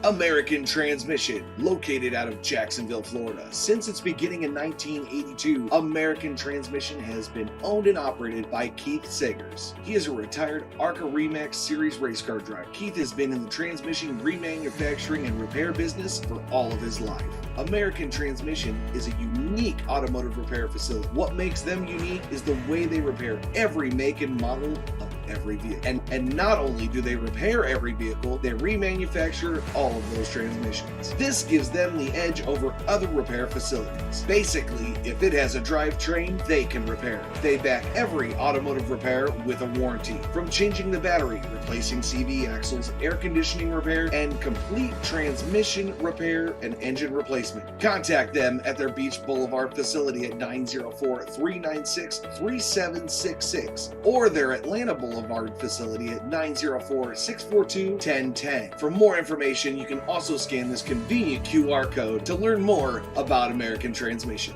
American Transmission, located out of Jacksonville, Florida. Since its beginning in 1982, American Transmission has been owned and operated by Keith Sagers. He is a retired ARCA Remax Series race car driver. Keith has been in the transmission remanufacturing and repair business for all of his life. American Transmission is a unique automotive repair facility. What makes them unique is the way they repair every make and model of every vehicle. And not only do they repair every vehicle, they remanufacture all of those transmissions. This gives them the edge over other repair facilities. Basically, if it has a drivetrain, they can repair it. They back every automotive repair with a warranty, from changing the battery, replacing CV axles, air conditioning repair, and complete transmission repair and engine replacement. Contact them at their Beach Boulevard facility at 904-396-3766 or their Atlanta Boulevard facility at 904-642-1010. For more information, you can also scan this convenient QR code to learn more about American Transmission.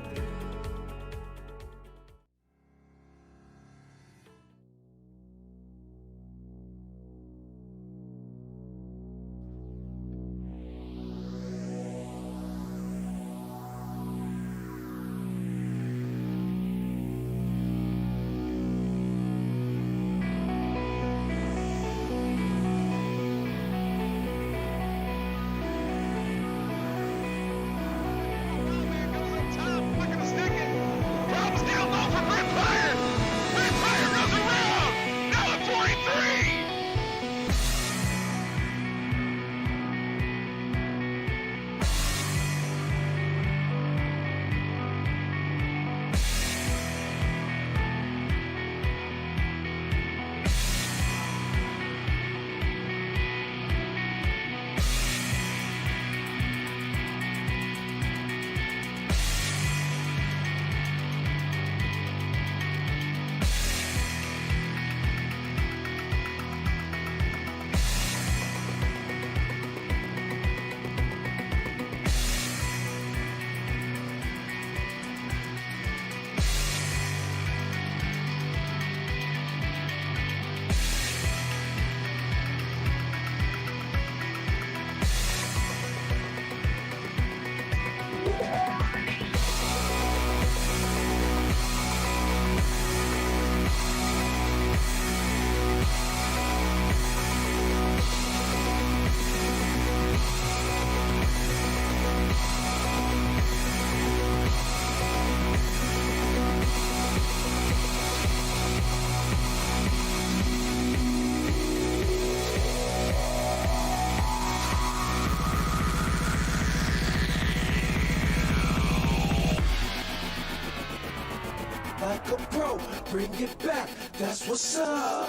Like a pro, bring it back, that's what's up.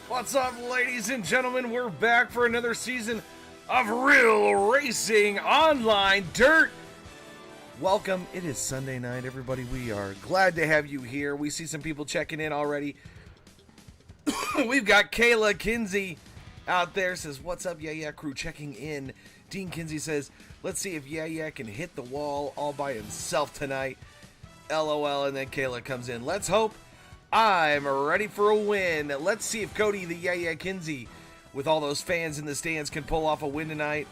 What's up, ladies and gentlemen? We're back for another season of Real Racing Online Dirt. Welcome. It is Sunday night, everybody. We are glad to have you here. We see some people checking in already. We've got Kayla Kinsey out there. Says, what's up, Yeah crew, checking in. Dean Kinsey says, let's see if Yeah can hit the wall all by himself tonight. LOL. And then Kayla comes in. Let's hope. I'm ready for a win. Let's see if Cody the Yeah Kinsey, with all those fans in the stands, can pull off a win tonight.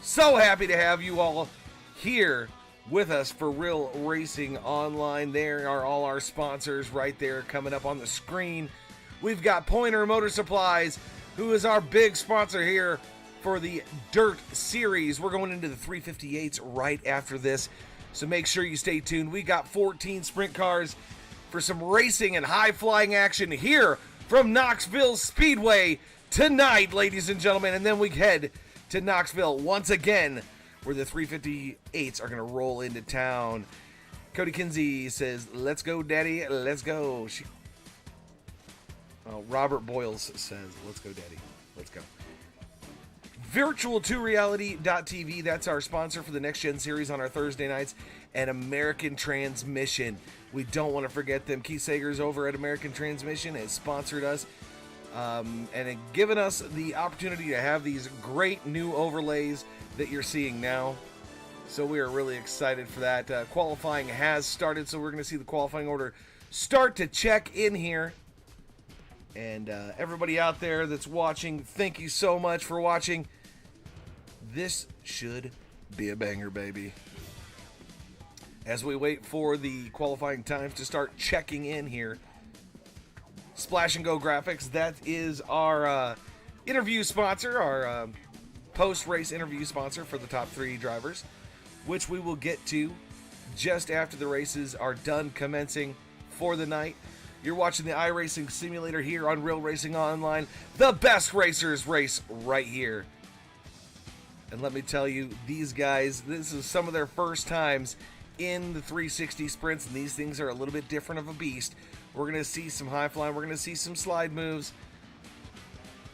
So happy to have you all here with us for Real Racing Online. There are all our sponsors right there coming up on the screen. We've got Poynor Motor Supplies, who is our big sponsor here for the Dirt Series. We're going into the 358s right after this, so make sure you stay tuned. We got 14 sprint cars for some racing and high-flying action here from Knoxville Speedway tonight, ladies and gentlemen. And then we head to Knoxville once again, where the 358s are going to roll into town. Cody Kinsey says, let's go, Daddy, let's go. Robert Boyles says, let's go, Daddy, let's go. Virtual2reality.tv, that's our sponsor for the Next Gen series on our Thursday nights, and American Transmission. We don't want to forget them. Keith Sagers over at American Transmission has sponsored us and have given us the opportunity to have these great new overlays that you're seeing now. So we are really excited for that. Qualifying has started, so we're going to see the qualifying order start to check in here. And everybody out there that's watching, thank you so much for watching. This should be a banger, baby. As we wait for the qualifying times to start checking in here, Splash and Go Graphics, that is our interview sponsor, our post-race interview sponsor for the top 3 drivers, which we will get to just after the races are done commencing for the night. You're watching the iRacing Simulator here on Real Racing Online, the best racers race right here. And let me tell you, these guys, this is some of their first times in the 360 sprints, and these things are a little bit different of a beast. We're going to see some high flying, we're going to see some slide moves,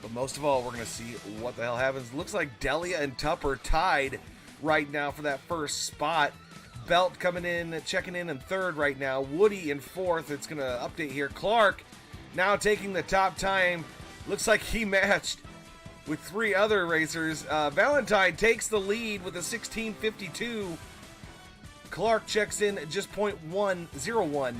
but most of all, we're going to see what the hell happens. Looks like Delia and Tupper tied right now for that first spot. Belt coming in, checking in third right now. Woody in fourth. It's going to update here. Clark now taking the top time. Looks like he matched with 3 other racers. Valentine takes the lead with a 16:52. Clark checks in at just 0.101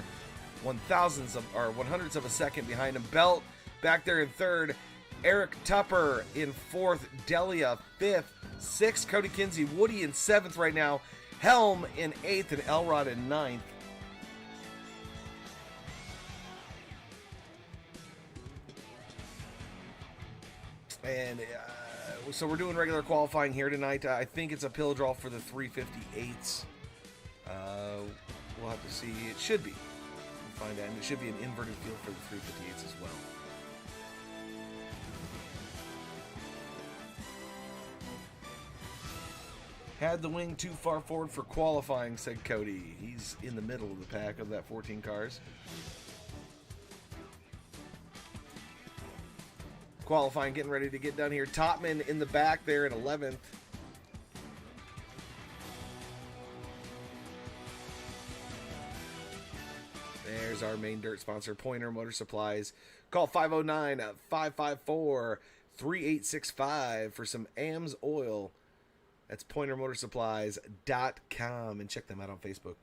100ths of a second behind him. Belt back there in third. Eric Tupper in fourth. Delia fifth. Sixth, Cody Kinsey. Woody in seventh right now. Helm in 8th and Elrod in 9th. And so we're doing regular qualifying here tonight. I think it's a pill draw for the 358s. We'll have to see. It should be. We'll find out. And it should be an inverted field for the 358s as well. Had the wing too far forward for qualifying, said Cody. He's in the middle of the pack of that 14 cars. Qualifying, getting ready to get done here. Topman in the back there in 11th. There's our main dirt sponsor, Poynor Motor Supplies. Call 509-554-3865 for some AMS oil. That's PoynterMotorSupplies.com, and check them out on Facebook.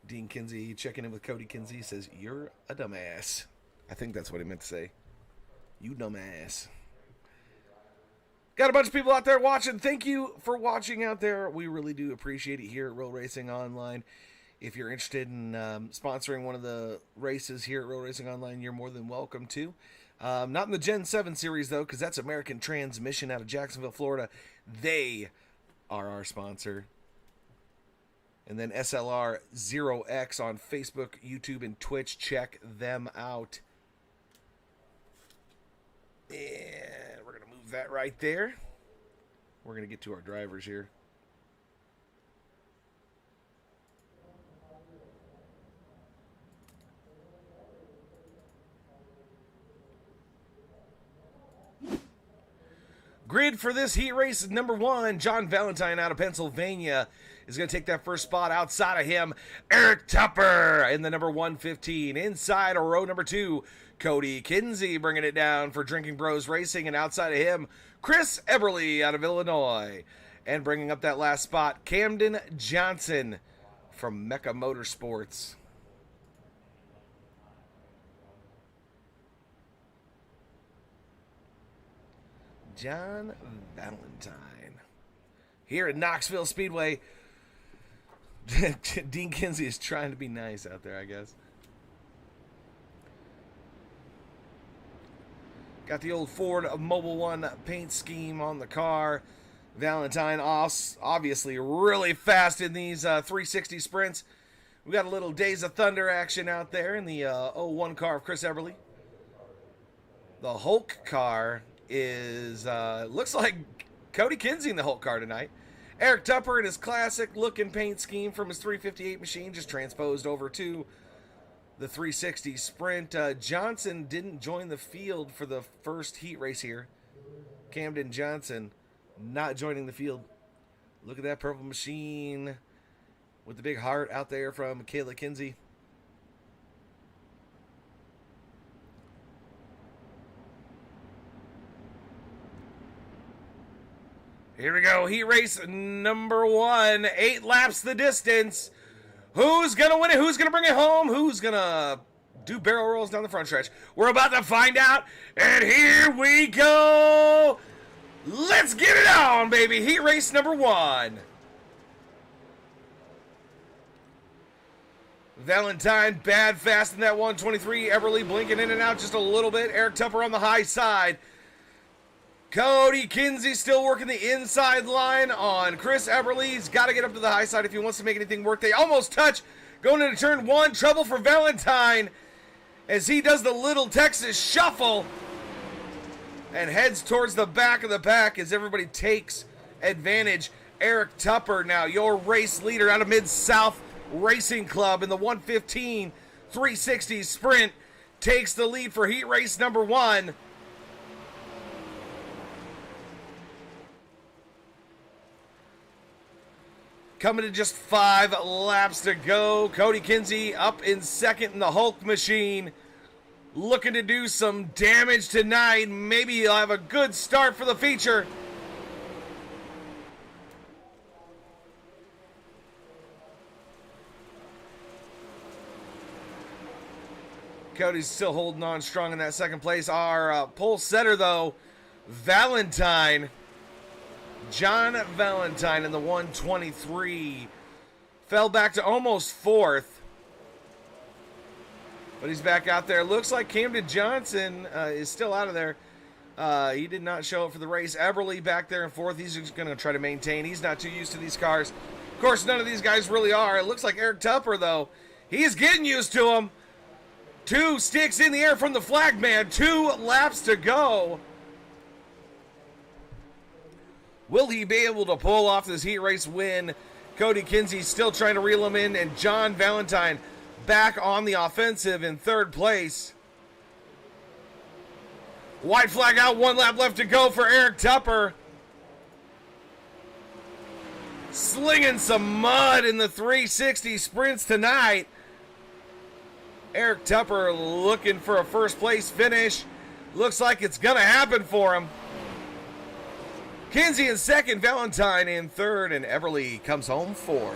Dean Kinsey checking in with Cody Kinsey says, "You're a dumbass." I think that's what he meant to say. You dumbass. Got a bunch of people out there watching. Thank you for watching out there. We really do appreciate it here at Real Racing Online. If you're interested in sponsoring one of the races here at Real Racing Online, you're more than welcome to. Not in the Gen 7 series, though, because that's American Transmission out of Jacksonville, Florida. They are our sponsor. And then SLR 0X on Facebook, YouTube, and Twitch. Check them out. And we're going to move that right there. We're going to get to our drivers here. Grid for this heat race is number 1. John Valentine out of Pennsylvania is going to take that first spot. Outside of him, Eric Tupper in the number 115. Inside of row number 2, Cody Kinsey bringing it down for Drinking Bros Racing. And outside of him, Chris Eberly out of Illinois. And bringing up that last spot, Camden Johnson from Mecca Motorsports. John Valentine. Here at Knoxville Speedway, Dean Kinsey is trying to be nice out there, I guess. Got the old Ford Mobile One paint scheme on the car. Valentine obviously really fast in these 360 sprints. We got a little Days of Thunder action out there in the 01 car of Chris Eberly. The Hulk car is looks like Cody Kinsey in the Hulk car tonight. Eric Tupper in his classic looking paint scheme from his 358 machine just transposed over to the 360 sprint. Johnson didn't join the field for the first heat race here. Camden Johnson not joining the field. Look at that purple machine with the big heart out there from Kayla Kinsey. Here we go. Heat race number 1. 8 laps the distance. Who's going to win it? Who's going to bring it home? Who's going to do barrel rolls down the front stretch? We're about to find out. And here we go. Let's get it on, baby. Heat race number 1. Valentine bad fast in that 123. Everly blinking in and out just a little bit. Eric Tupper on the high side. Cody Kinsey still working the inside line on Chris Eberle. He's got to get up to the high side if he wants to make anything work. They almost touch. Going into turn 1. Trouble for Valentine as he does the little Texas shuffle and heads towards the back of the pack as everybody takes advantage. Eric Tupper now your race leader out of Mid-South Racing Club in the 115 360 sprint takes the lead for heat race number 1. Coming to just 5 laps to go. Cody Kinsey up in second in the Hulk machine. Looking to do some damage tonight. Maybe he'll have a good start for the feature. Cody's still holding on strong in that second place. Our pole setter, though, Valentine. John Valentine in the 123 fell back to almost 4th, but he's back out there. Looks like Camden Johnson is still out of there. He did not show up for the race. Eberle back there in 4th. He's just going to try to maintain. He's not too used to these cars. Of course, none of these guys really are. It looks like Eric Tupper, though. He's getting used to them. 2 sticks in the air from the flag man. 2 laps to go. Will he be able to pull off this heat race win? Cody Kinsey still trying to reel him in, and John Valentine back on the offensive in 3rd place. White flag out, 1 lap left to go for Eric Tupper. Slinging some mud in the 360 sprints tonight. Eric Tupper looking for a first place finish. Looks like it's going to happen for him. Kinsey in 2nd, Valentine in 3rd, and Eberle comes home 4th.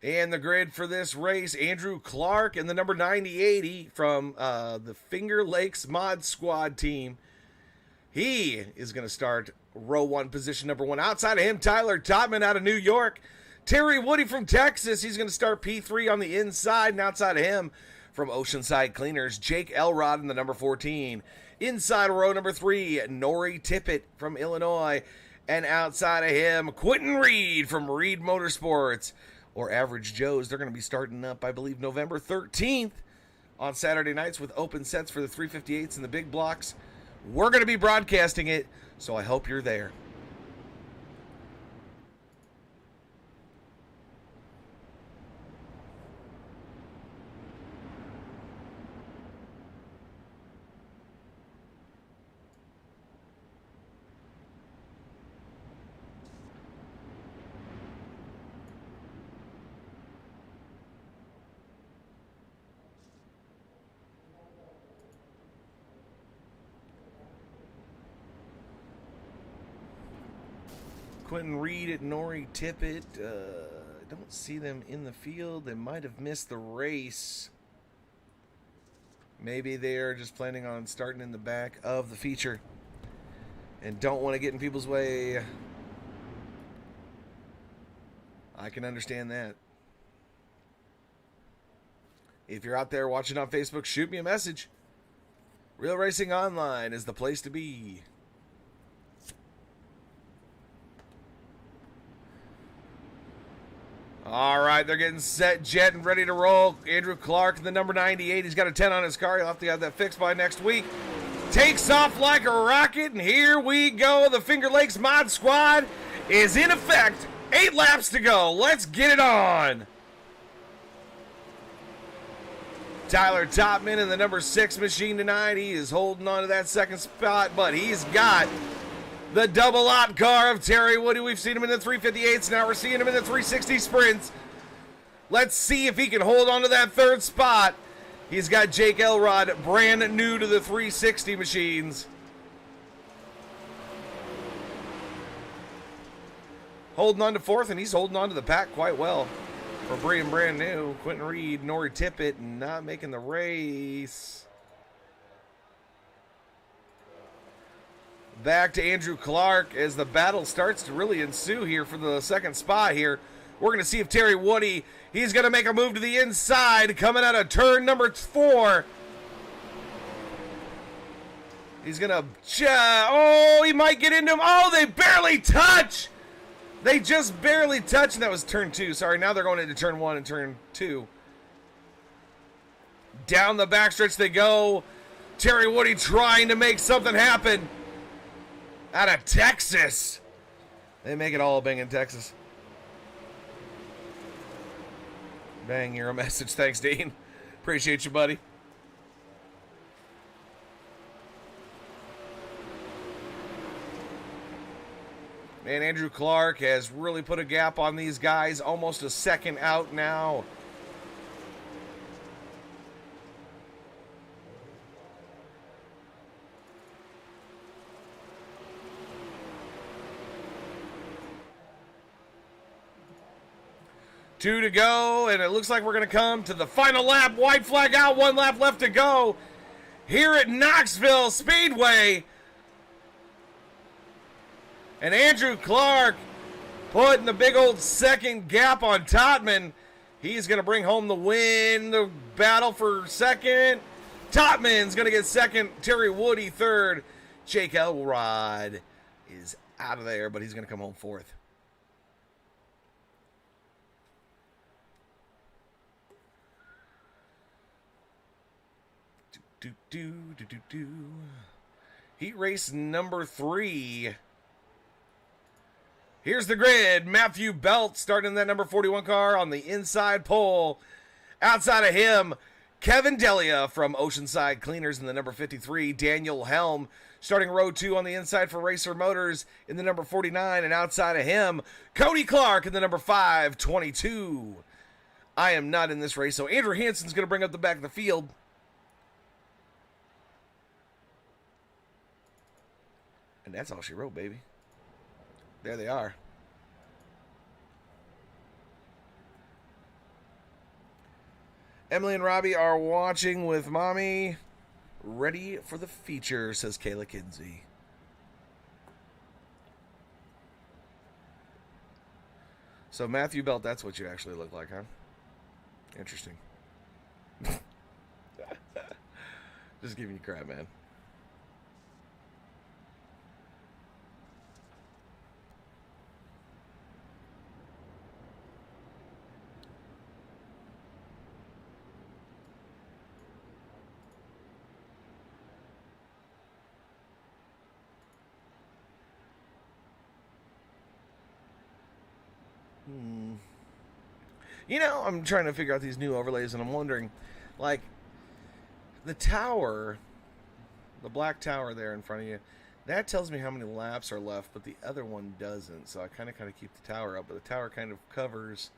And the grid for this race, Andrew Clark and the number 9080 from the Finger Lakes Mod Squad team. He is going to start row 1, position number 1. Outside of him, Tyler Totman out of New York. Terry Woody from Texas. He's going to start P3 on the inside. And outside of him, from Oceanside Cleaners, Jake Elrod in the number 14. Inside row number 3, Nori Tippett from Illinois. And outside of him, Quentin Reed from Reed Motorsports, or Average Joe's. They're going to be starting up, I believe, November 13th on Saturday nights with open sets for the 358s and the big blocks. We're going to be broadcasting it, so I hope you're there. Quentin Reed at Nori Tippett. I don't see them in the field. They might have missed the race. Maybe they are just planning on starting in the back of the feature and don't want to get in people's way. I can understand that. If you're out there watching on Facebook, shoot me a message. Real Racing Online is the place to be. All right, they're getting set, jet, and ready to roll. Andrew Clark, the number 98. He's got a 10 on his car. He'll have to have that fixed by next week. takes off like a rocket, and here we go. The Finger Lakes Mod Squad is in effect. 8 laps to go. Let's get it on. Tyler Topman in the number 6 machine tonight. He is holding on to that second spot, but he's got the double op car of Terry Woody. We've seen him in the 358s. Now we're seeing him in the 360 sprints. Let's see if he can hold on to that third spot. He's got Jake Elrod, brand new to the 360 machines. Holding on to fourth, and he's holding on to the pack quite well. For brand new, Quentin Reed, Nori Tippett not making the race. Back to Andrew Clark as the battle starts to really ensue here for the second spot here. We're going to see if Terry Woody, he's going to make a move to the inside, coming out of turn number 4. He's going to, oh, he might get into him. Oh, they barely touch. They just barely touched, and that was turn 2. Sorry, now they're going into turn 1 and turn 2. Down the backstretch they go. Terry Woody trying to make something happen. Out of Texas. They make it all bang in Texas. Bang, you're a message. Thanks, Dean. Appreciate you, buddy. Man, Andrew Clark has really put a gap on these guys. Almost a second out now. Two to go, and it looks like we're going to come to the final lap. White flag out, 1 lap left to go here at Knoxville Speedway. And Andrew Clark putting the big old second gap on Totman. He's going to bring home the win, the battle for second. Totman's going to get second. Terry Woody third. Jake Elrod is out of there, but he's going to come home fourth. Heat race number 3. Here's the grid. Matthew Belt starting that number 41 car on the inside pole. Outside of him, Kevin Delia from Oceanside Cleaners in the number 53. Daniel Helm starting row 2 on the inside for Racer Motors in the number 49. And outside of him, Cody Clark in the number 522. I am not in this race, so Andrew Hansen's going to bring up the back of the field. And that's all she wrote, baby. There they are. Emily and Robbie are watching with mommy. Ready for the feature, says Kayla Kinsey. So Matthew Belt, that's what you actually look like, huh? Interesting. Just giving you crap, man. You know, I'm trying to figure out these new overlays, and I'm wondering, like, the tower, the black tower there in front of you, that tells me how many laps are left, but the other one doesn't. So I kind of keep the tower up, but the tower kind of covers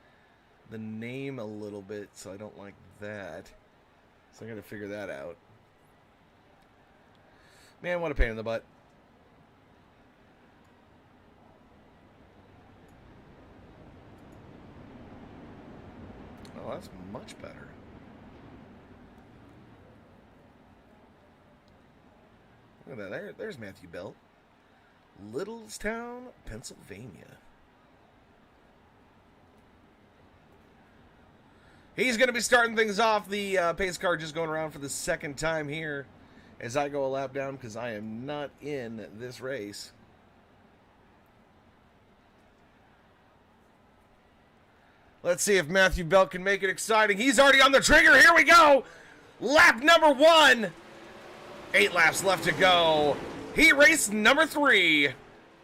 the name a little bit, so I don't like that. So I got to figure that out. Man, what a pain in the butt. Oh, that's much better. Look at that. There's Matthew Belt. Littlestown, Pennsylvania. He's going to be starting things off. The pace car just going around for the second time here as I go a lap down because I am not in this race. Let's see if Matthew Belt can make it exciting. He's already on the trigger. Here we go. Lap number 1. 8 laps left to go. Heat race number 3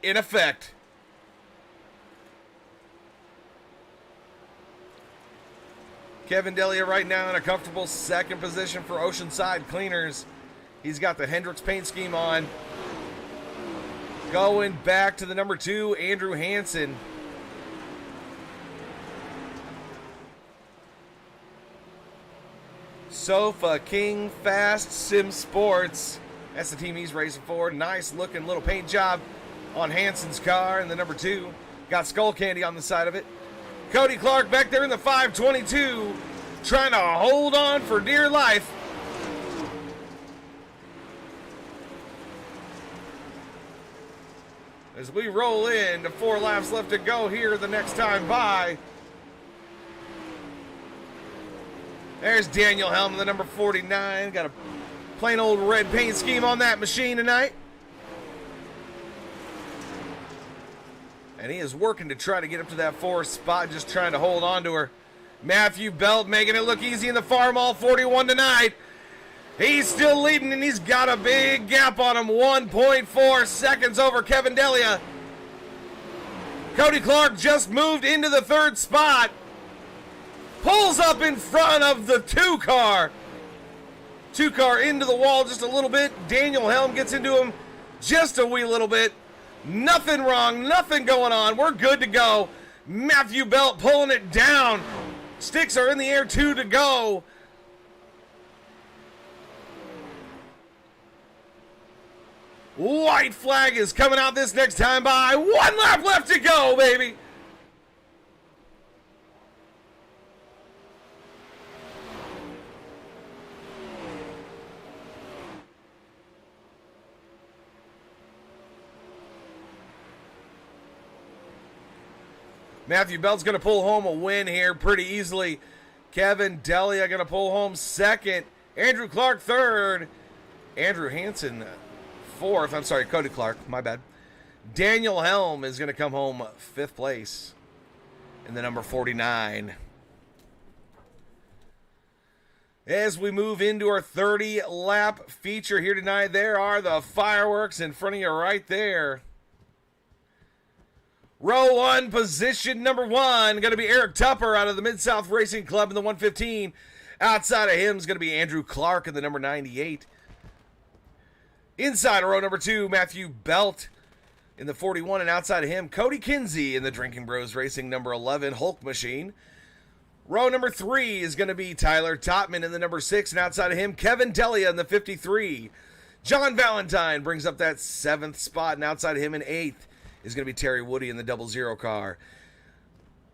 in effect. Kevin Delia right now in a comfortable second position for Oceanside Cleaners. He's got the Hendricks paint scheme on. Going back to the number 2, Andrew Hansen. Sofa King Fast Sim Sports. That's the team he's racing for. Nice looking little paint job on Hansen's car. And the number 2 got Skull Candy on the side of it. Cody Clark back there in the 522, trying to hold on for dear life. As we roll in to 4 laps left to go here the next time by. There's Daniel Helm, the number 49. Got a plain old red paint scheme on that machine tonight. And he is working to try to get up to that 4th spot, just trying to hold on to her. Matthew Belt making it look easy in the Farm All 41 tonight. He's still leading, and he's got a big gap on him. 1.4 seconds over Kevin Delia. Cody Clark just moved into the 3rd spot. Pulls up in front of the 2 car. 2 car into the wall just a little bit. Daniel Helm gets into him just a wee little bit. Nothing wrong, nothing going on. We're good to go. Matthew Belt pulling it down. Sticks are in the air, 2 to go. White flag is coming out this next time by. 1 lap left to go, baby. Matthew Belt's going to pull home a win here pretty easily. Kevin Delia going to pull home 2nd. Andrew Clark 3rd. Andrew Hansen 4th. I'm sorry, Cody Clark. My bad. Daniel Helm is going to come home 5th place in the number 49. As we move into our 30-lap feature here tonight, there are the fireworks in front of you right there. Row 1, position number 1, going to be Eric Tupper out of the Mid-South Racing Club in the 115. Outside of him is going to be Andrew Clark in the number 98. Inside of row number 2, Matthew Belt in the 41, and outside of him, Cody Kinsey in the Drinking Bros Racing number 11 Hulk Machine. Row number 3 is going to be Tyler Topman in the number 6, and outside of him, Kevin Delia in the 53. John Valentine brings up that 7th spot, and outside of him in 8th is going to be Terry Woody in the 00 car.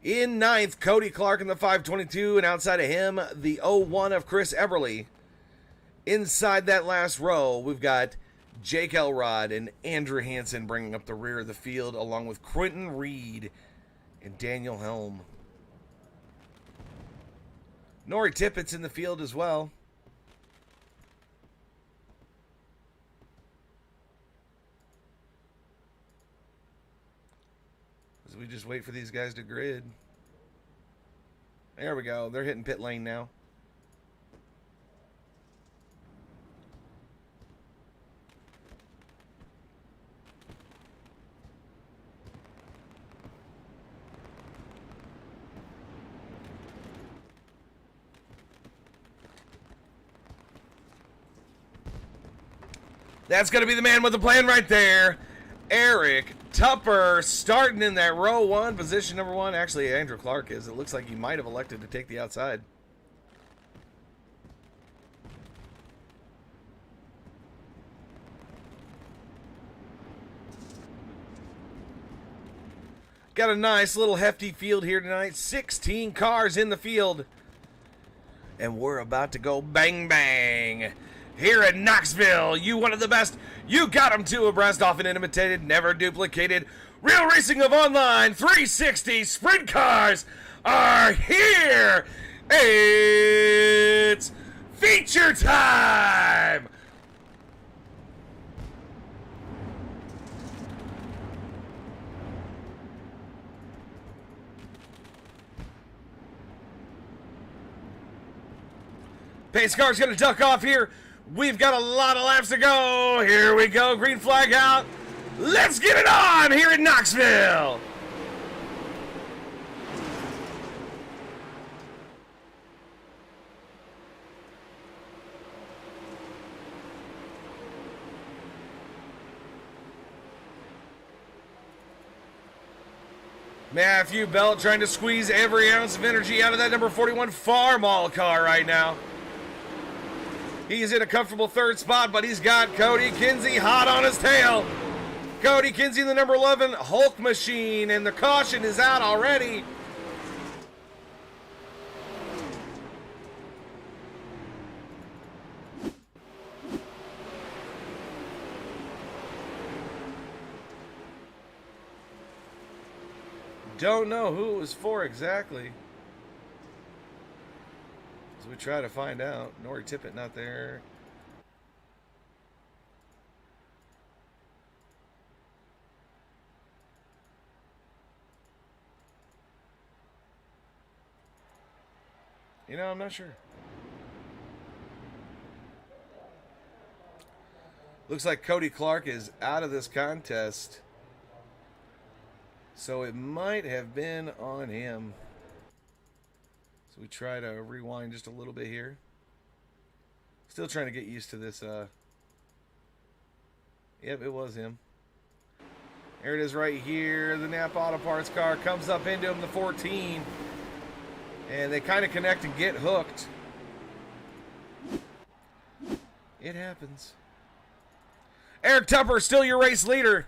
In 9th, Cody Clark in the 522, and outside of him, the 01 of Chris Eberly. Inside that last row, we've got Jake Elrod and Andrew Hansen bringing up the rear of the field, along with Quentin Reed and Daniel Helm. Nori Tippett's in the field as well. As we just wait for these guys to grid. There we go. They're hitting pit lane now. That's going to be the man with the plan right there. Eric Tupper starting in that row 1, position number 1. Actually, Andrew Clark is. It looks like he might have elected to take the outside. Got a nice little hefty field here tonight. 16 cars in the field. And we're about to go bang bang. Here in Knoxville, you one of the best. You got them two abreast, often imitated, never duplicated. Real racing of online 360 sprint cars are here. It's feature time. Pace car's going to duck off here. We've got a lot of laps to go. Here we go. Green flag out. Let's get it on here in Knoxville. Matthew Belt trying to squeeze every ounce of energy out of that number 41 Farmall car right now. He's in a comfortable third spot, but he's got Cody Kinsey hot on his tail. Cody Kinsey in the number 11 Hulk machine, and the caution is out already. Don't know who it was for exactly. So we try to find out. Nori Tippett not there. You know, I'm not sure. Looks like Cody Clark is out of this contest. So it might have been on him. So we try to rewind just a little bit here. Still trying to get used to this. Yep, it was him. There it is right here. The Napa Auto Parts car comes up into him, the 14. And they kind of connect and get hooked. It happens. Eric Tupper, still your race leader.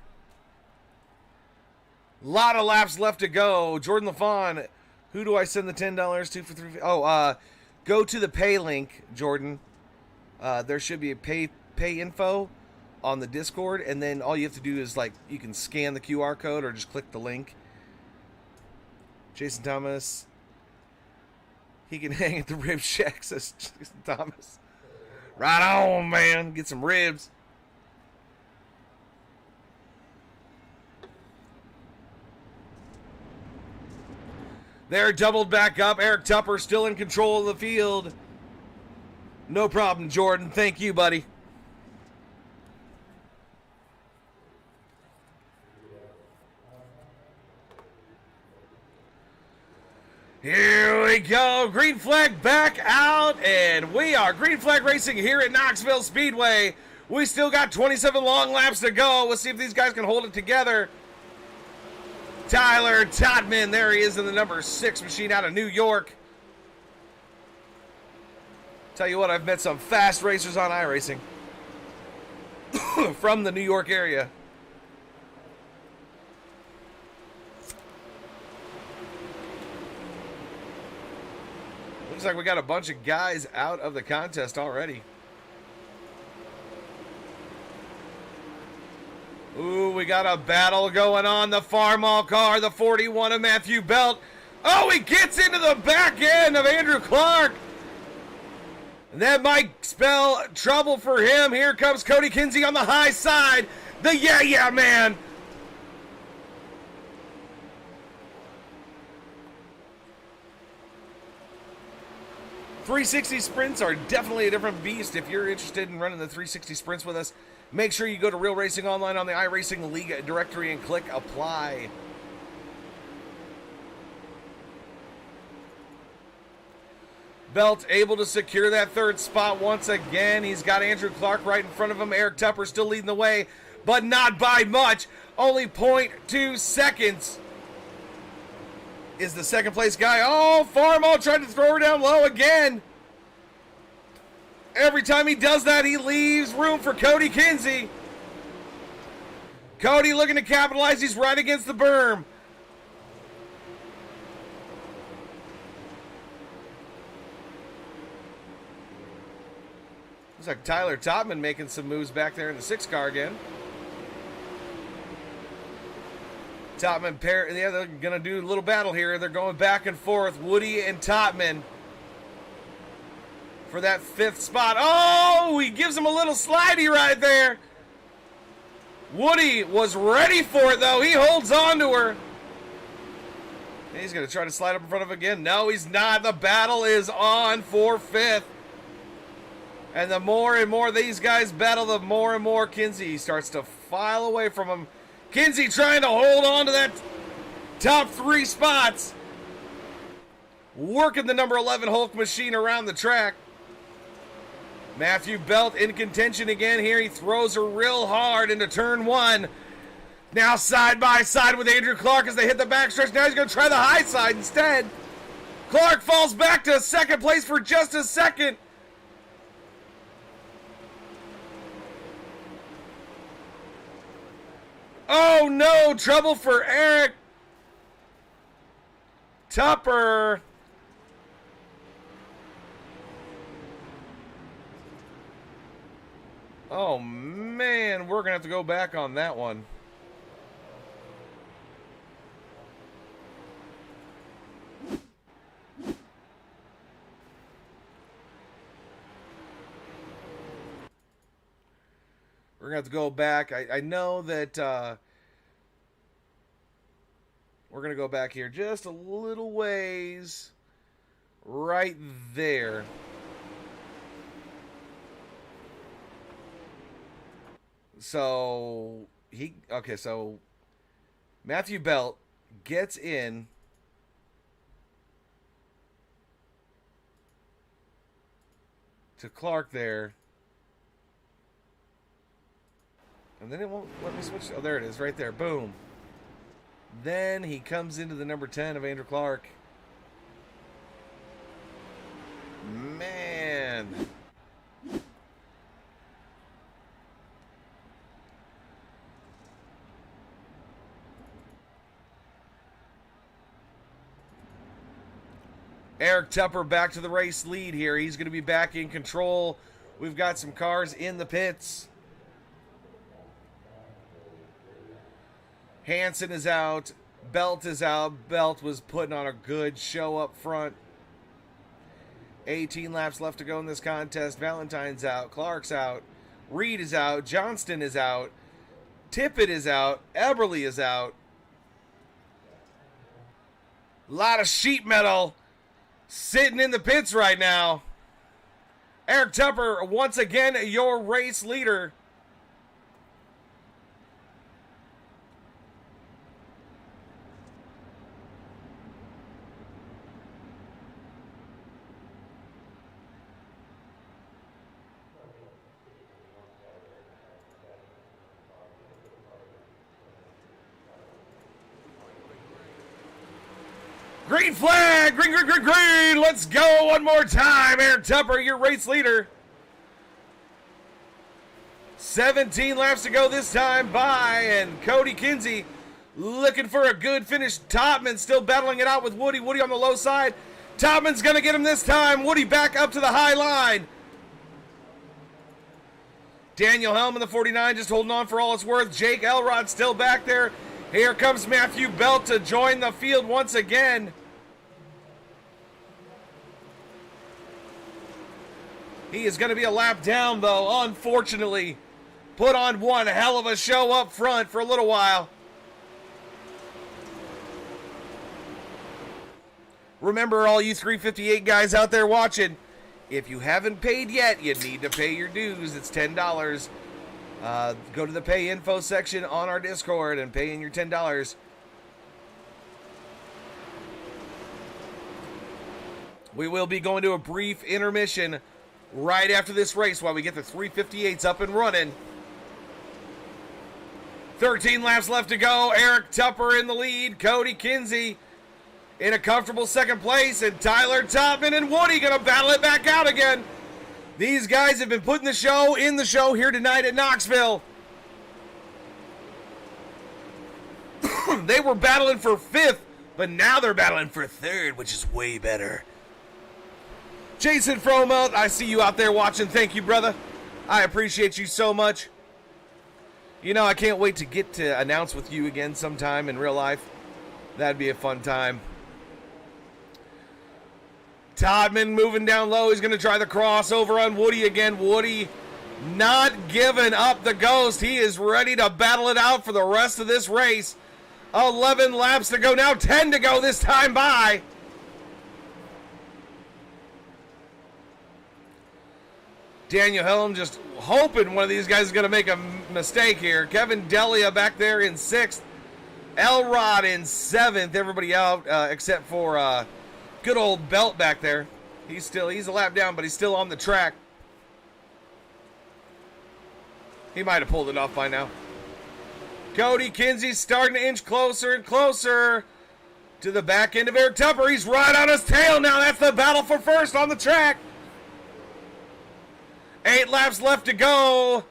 Lot of laps left to go. Jordan LaFawn, who do I send the $10 to for 3? Oh, go to the pay link, Jordan. There should be a pay info on the Discord, and then all you have to do is, like, you can scan the QR code or just click the link. Jason Thomas, he can hang at the rib shack, says Jason Thomas. Right on, man. Get some ribs. They're doubled back up. Eric Tupper still in control of the field. No problem, Jordan. Thank you, buddy. Here we go. Green flag back out, and we are Green Flag Racing here at Knoxville Speedway. We still got 27 long laps to go. We'll see if these guys can hold it together. Tyler Totman, there he is in the number 6 machine out of New York. Tell you what, I've met some fast racers on iRacing from the New York area. Looks like we got a bunch of guys out of the contest already. Ooh, we got a battle going on. The Farmall car, the 41 of Matthew Belt. Oh, he gets into the back end of Andrew Clark. And that might spell trouble for him. Here comes Cody Kinsey on the high side. The yeah man. .360 sprints are definitely a different beast. If you're interested in running the 360 sprints with us, make sure you go to Real Racing Online on the iRacing League directory and click apply. Belt able to secure that third spot once again. He's got Andrew Clark right in front of him. Eric Tupper still leading the way, but not by much. Only 0.2 seconds is the second place guy. Oh, Farmall tried to throw her down low again. Every time he does that, he leaves room for Cody Kinsey. Cody looking to capitalize. He's right against the berm. Looks like Tyler Totman making some moves back there in the 6 car again. Totman yeah, they're going to do a little battle here. They're going back and forth. Woody and Totman for that 5th spot. Oh, he gives him a little slidey right there. Woody was ready for it, though. He holds on to her. And he's going to try to slide up in front of him again. No, he's not. The battle is on for 5th. And the more and more these guys battle, the more and more Kinsey starts to file away from him. Kinsey trying to hold on to that top 3 spots. Working the number 11 Hulk machine around the track. Matthew Belt in contention again here. He throws her real hard into turn 1. Now side by side with Andrew Clark as they hit the backstretch. Now he's going to try the high side instead. Clark falls back to second place for just a second. Oh no, trouble for Eric Tupper. Oh man, we're gonna have to go back on that one. We're gonna have to go back. I know that we're gonna go back here just a little ways, right there. So so Matthew Belt gets in to Clark there. And then it won't let me switch. Oh, there it is, right there. Boom. Then he comes into the number 10 of Andrew Clark. Man. Eric Tupper back to the race lead here. He's going to be back in control. We've got some cars in the pits. Hansen is out. Belt is out. Belt was putting on a good show up front. 18 laps left to go in this contest. Valentine's out. Clark's out. Reed is out. Johnston is out. Tippett is out. Eberly is out. A lot of sheet metal sitting in the pits right now. Eric Tupper, once again, your race leader. Green flag! Green, green, green, green! Let's go one more time. Eric Tupper, your race leader. 17 laps to go this time by, and Cody Kinsey looking for a good finish. Topman still battling it out with Woody. Woody on the low side. Topman's going to get him this time. Woody back up to the high line. Daniel Helm in the 49 just holding on for all it's worth. Jake Elrod still back there. Here comes Matthew Belt to join the field once again. He is going to be a lap down, though, unfortunately. Put on one hell of a show up front for a little while. Remember, all you 358 guys out there watching, if you haven't paid yet, you need to pay your dues. It's $10. Go to the pay info section on our Discord and pay in your $10. We will be going to a brief intermission right after this race while we get the 358s up and running. 13 laps left to go. Eric Tupper in the lead. Cody Kinsey in a comfortable second place. And Tyler Topman and Woody going to battle it back out again. These guys have been putting the show in the show here tonight at Knoxville. They were battling for 5th, but now they're battling for 3rd, which is way better. Jason Fromelt, I see you out there watching. Thank you, brother. I appreciate you so much. You know, I can't wait to get to announce with you again sometime in real life. That'd be a fun time. Todman moving down low. He's going to try the crossover on Woody again. Woody not giving up the ghost. He is ready to battle it out for the rest of this race. 11 laps to go. Now 10 to go this time by. Daniel Helm just hoping one of these guys is going to make a mistake here. Kevin Delia back there in 6th. Elrod in 7th. Everybody out except for good old Belt back there. He's a lap down, but he's still on the track. He might have pulled it off by now. Cody Kinsey's starting to inch closer and closer to the back end of Eric Tupper. He's right on his tail now. That's the battle for first on the track. 8 laps left to go.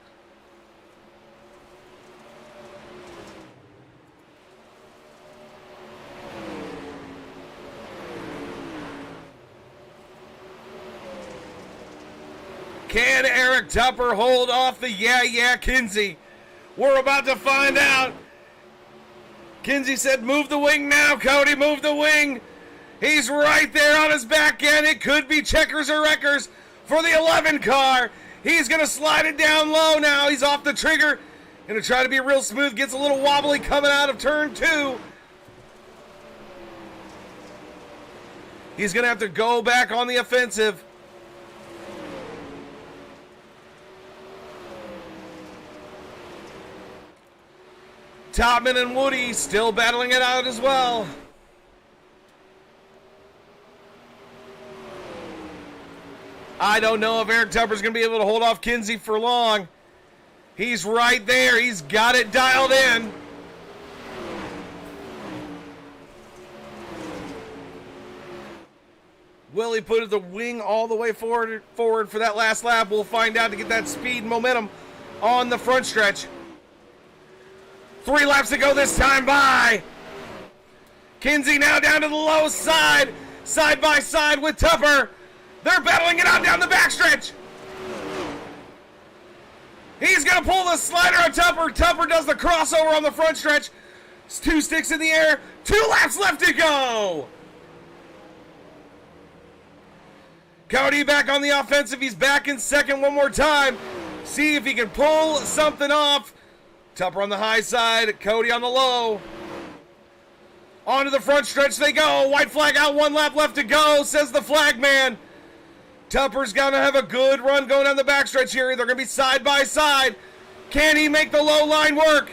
Can Eric Tupper hold off the Yeah Kinsey? We're about to find out. Kinsey said, move the wing now, Cody, move the wing. He's right there on his back end. It could be checkers or wreckers for the 11 car. He's going to slide it down low now. He's off the trigger. Going to try to be real smooth. Gets a little wobbly coming out of turn 2. He's going to have to go back on the offensive. Topman and Woody still battling it out as well. I don't know if Eric Tupper's going to be able to hold off Kinsey for long. He's right there. He's got it dialed in. Will he put the wing all the way forward for that last lap? We'll find out to get that speed and momentum on the front stretch. 3 laps to go this time by. Kinsey now down to the low side. Side by side with Tupper. They're battling it out down the backstretch. He's going to pull the slider on Tupper. Tupper does the crossover on the front stretch. It's 2 sticks in the air. 2 laps left to go. Cody back on the offensive. He's back in second one more time. See if he can pull something off. Tupper on the high side, Cody on the low. Onto the front stretch they go. White flag out, 1 lap left to go, says the flag man. Tupper's going to have a good run going down the backstretch here. They're going to be side by side. Can he make the low line work?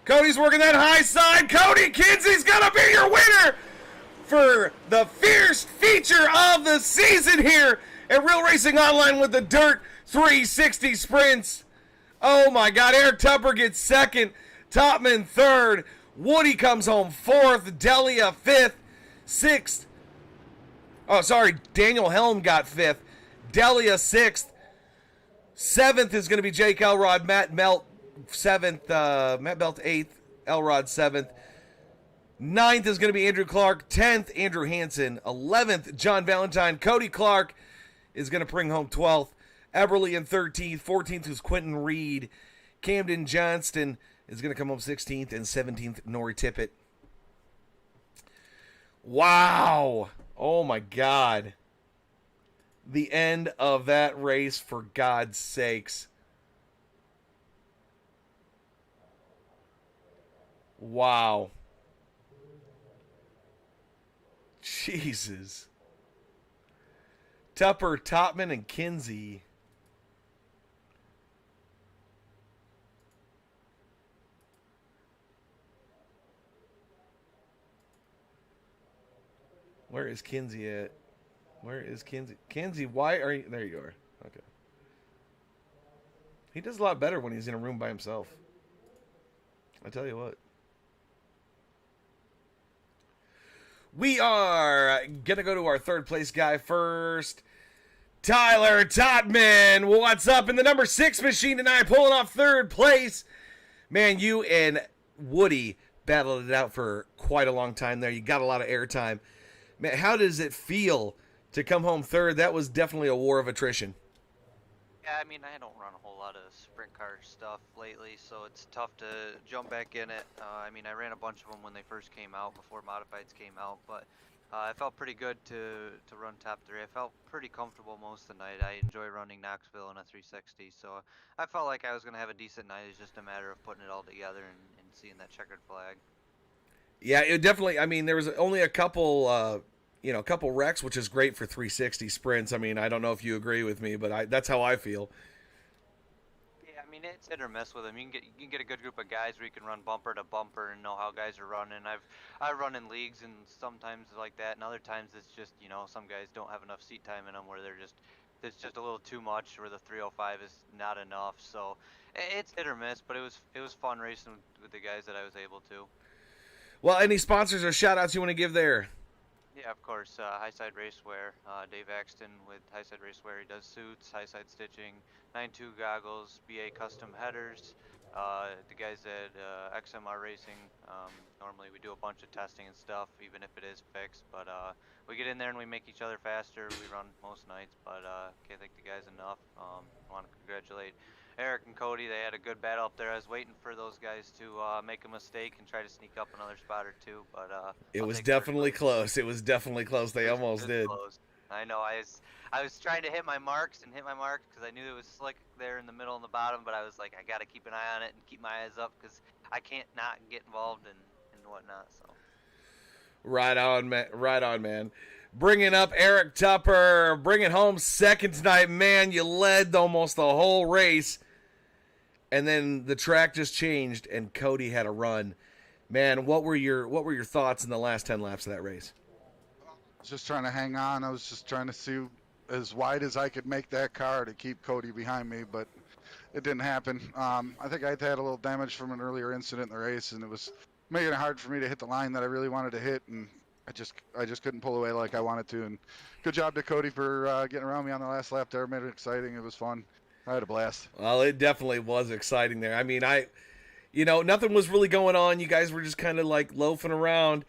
Cody's working that high side. Cody Kinsey's going to be your winner for the first feature of the season here at Real Racing Online with the Dirt 360 Sprints. Oh my God, Eric Tupper gets 2nd, Topman 3rd, Woody comes home 4th, Delia 5th, 6th. Oh, sorry, Daniel Helm got 5th, Delia 6th, 7th is going to be Jake Elrod, Matt Belt 7th, Matt Belt 8th, Elrod 7th. 9th is going to be Andrew Clark, 10th, Andrew Hansen, 11th, John Valentine. Cody Clark is going to bring home 12th. Eberly in 13th. 14th is Quentin Reed. Camden Johnston is going to come home 16th. And 17th, Nori Tippett. Wow. Oh, my God. The end of that race, for God's sakes. Wow. Jesus. Tupper, Topman, and Kinsey. Where is Kinsey at? Where is Kinsey? Kinsey, why are you... There you are. Okay. He does a lot better when he's in a room by himself. I tell you what. We are going to go to our 3rd place guy first. Tyler Totman. What's up in the number 6 machine tonight? Pulling off 3rd place. Man, you and Woody battled it out for quite a long time there. You got a lot of airtime. Man, how does it feel to come home 3rd? That was definitely a war of attrition. Yeah, I mean, I don't run a whole lot of sprint car stuff lately, so it's tough to jump back in it. I mean, I ran a bunch of them when they first came out, before modifieds came out, but I felt pretty good to run top 3. I felt pretty comfortable most of the night. I enjoy running Knoxville in a 360, so I felt like I was going to have a decent night. It's just a matter of putting it all together and seeing that checkered flag. Yeah, it definitely, I mean, there was only a couple a couple wrecks, which is great for 360 sprints. I mean, I don't know if you agree with me, but that's how I feel. Yeah, I mean it's hit or miss with them. You can get a good group of guys where you can run bumper to bumper and know how guys are running. I run in leagues and sometimes like that, and other times it's just some guys don't have enough seat time in them where it's just a little too much, where the 305 is not enough. So it's hit or miss, but it was fun racing with the guys that I was able to. Well, any sponsors or shout outs you want to give there? Yeah, of course. Highside Racewear, Dave Axton with Highside Racewear. He does suits, Highside stitching, 9.2 goggles, BA custom headers. The guys at XMR Racing, normally we do a bunch of testing and stuff, even if it is fixed. But we get in there and we make each other faster. We run most nights, but can't thank the guys enough. I want to congratulate Eric and Cody. They had a good battle up there. I was waiting for those guys to make a mistake and try to sneak up another spot or two, but it was definitely close. It was definitely close. They almost did. Close. I know. I was trying to hit my marks because I knew it was slick there in the middle and the bottom, but I was like, I got to keep an eye on it and keep my eyes up because I can't not get involved and whatnot. So. Right on, man. Right on, man. Bringing up Eric Tupper, bringing home second tonight, man. You led almost the whole race. And then the track just changed, and Cody had a run. Man, what were your thoughts in the last 10 laps of that race? I was just trying to hang on. I was just trying to see as wide as I could make that car to keep Cody behind me, but it didn't happen. I think I'd had a little damage from an earlier incident in the race, and it was making it hard for me to hit the line that I really wanted to hit, and I just couldn't pull away like I wanted to. And good job to Cody for getting around me on the last lap there. Made it exciting. It was fun. I had a blast. Well, it definitely was exciting there. I mean, nothing was really going on. You guys were just kind of like loafing around.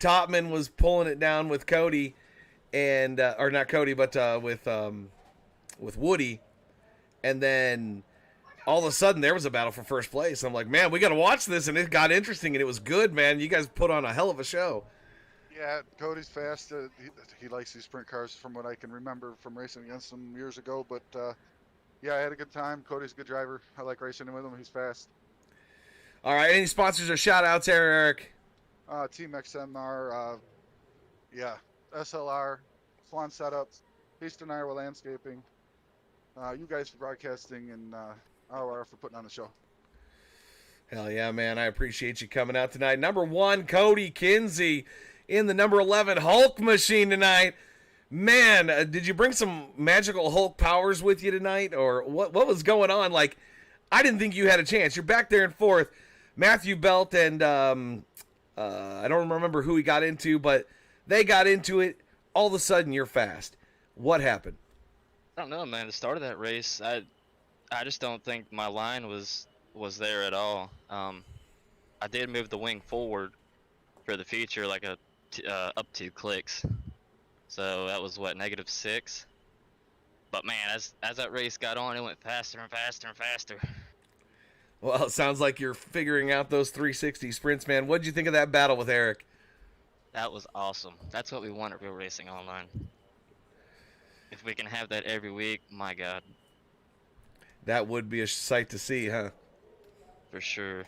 Topman was pulling it down with Cody, and or not Cody, but with Woody, and then all of a sudden there was a battle for first place. I'm like, man, we got to watch this, and it got interesting, and it was good, man. You guys put on a hell of a show. Yeah, Cody's fast. He likes these sprint cars from what I can remember from racing against him years ago, but. Yeah, I had a good time. Cody's a good driver. I like racing with him. He's fast. All right, any sponsors or shout-outs there, Eric? Team XMR, SLR, Swan Setups, Eastern Iowa Landscaping, you guys for broadcasting, and RR for putting on the show. Hell yeah, man. I appreciate you coming out tonight. Number 1, Cody Kinsey in the number 11 Hulk machine tonight. Man, did you bring some magical Hulk powers with you tonight, or what was going on? Like, I didn't think you had a chance. You're back there in fourth. Matthew Belt and I don't remember who he got into, but they got into it. All of a sudden, you're fast. What happened? I don't know, man. The start of that race, I just don't think my line was there at all. I did move the wing forward for the feature, like up 2 clicks. So that was what, -6. But man, as that race got on, it went faster and faster and faster. Well, it sounds like you're figuring out those 360 sprints, man. What'd you think of that battle with Eric? That was awesome. That's what we want at Real Racing Online. If we can have that every week, my God. That would be a sight to see, huh? For sure.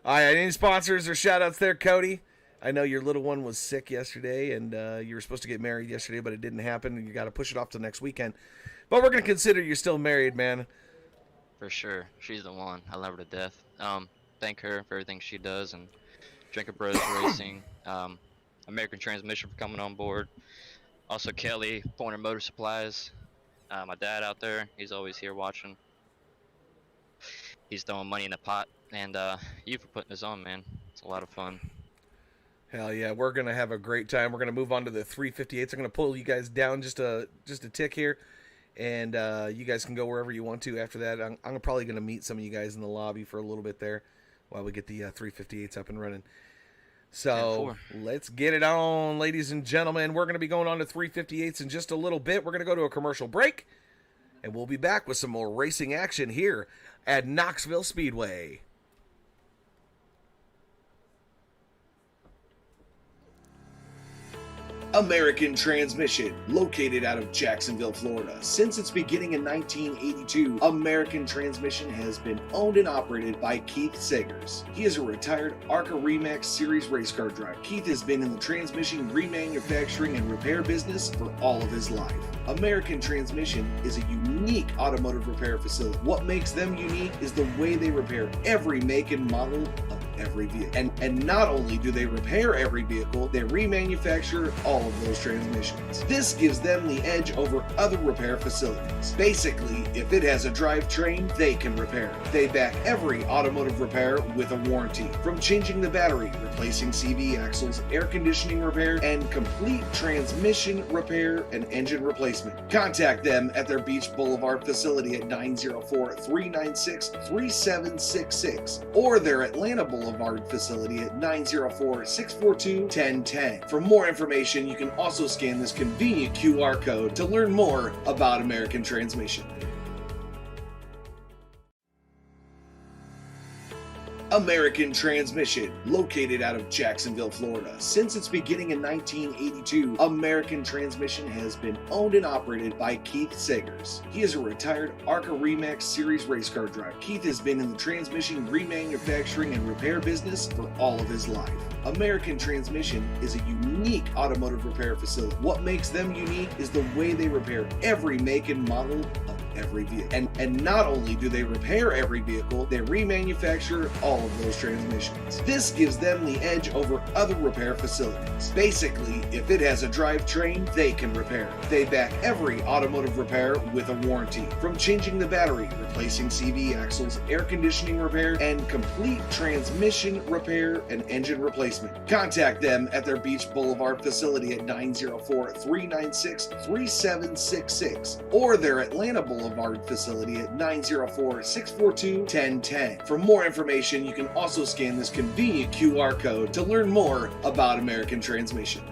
All right, any sponsors or shout-outs there, Cody? I know your little one was sick yesterday, and you were supposed to get married yesterday, but it didn't happen, and you got to push it off till next weekend. But we're going to consider you're still married, man. For sure. She's the one. I love her to death. Thank her for everything she does, and Drinker Bros Racing, American Transmission for coming on board. Also Kelly, Poynor Motor Supplies. My dad out there, he's always here watching. He's throwing money in the pot, and you for putting this on, man. It's a lot of fun. Hell yeah, we're going to have a great time. We're going to move on to the 358s. I'm going to pull you guys down just a tick here, and you guys can go wherever you want to after that. I'm probably going to meet some of you guys in the lobby for a little bit there while we get the 358s up and running. So let's get it on, ladies and gentlemen. We're going to be going on to 358s in just a little bit. We're going to go to a commercial break, and we'll be back with some more racing action here at Knoxville Speedway. American Transmission, located out of Jacksonville, Florida. Since its beginning in 1982, American Transmission has been owned and operated by Keith Sagers. He is a retired ARCA Remax Series race car driver. Keith has been in the transmission remanufacturing and repair business for all of his life. American Transmission is a unique automotive repair facility. What makes them unique is the way they repair every make and model of every vehicle. And not only do they repair every vehicle, they remanufacture all of those transmissions. This gives them the edge over other repair facilities. Basically, if it has a drivetrain, they can repair it. They back every automotive repair with a warranty, from changing the battery, replacing CV axles, air conditioning repair, and complete transmission repair and engine replacement. Contact them at their Beach Boulevard facility at 904-396-3766 or their Atlanta Boulevard facility at 904-642-1010. For more information, you can also scan this convenient QR code to learn more about American Transmission. American Transmission, located out of Jacksonville, Florida. Since its beginning in 1982, American Transmission has been owned and operated by Keith Sagers. He is a retired ARCA Remax Series race car driver. Keith has been in the transmission remanufacturing and repair business for all of his life. American Transmission is a unique automotive repair facility. What makes them unique is the way they repair every make and model of every vehicle. And not only do they repair every vehicle, they remanufacture all of those transmissions. This gives them the edge over other repair facilities. Basically, if it has a drivetrain, they can repair it. They back every automotive repair with a warranty, from changing the battery, replacing CV axles, air conditioning repair, and complete transmission repair and engine replacement. Contact them at their Beach Boulevard facility at 904-396-3766 or their Atlanta Boulevard facility at 904-642-1010. For more information, you can also scan this convenient QR code to learn more about American Transmission.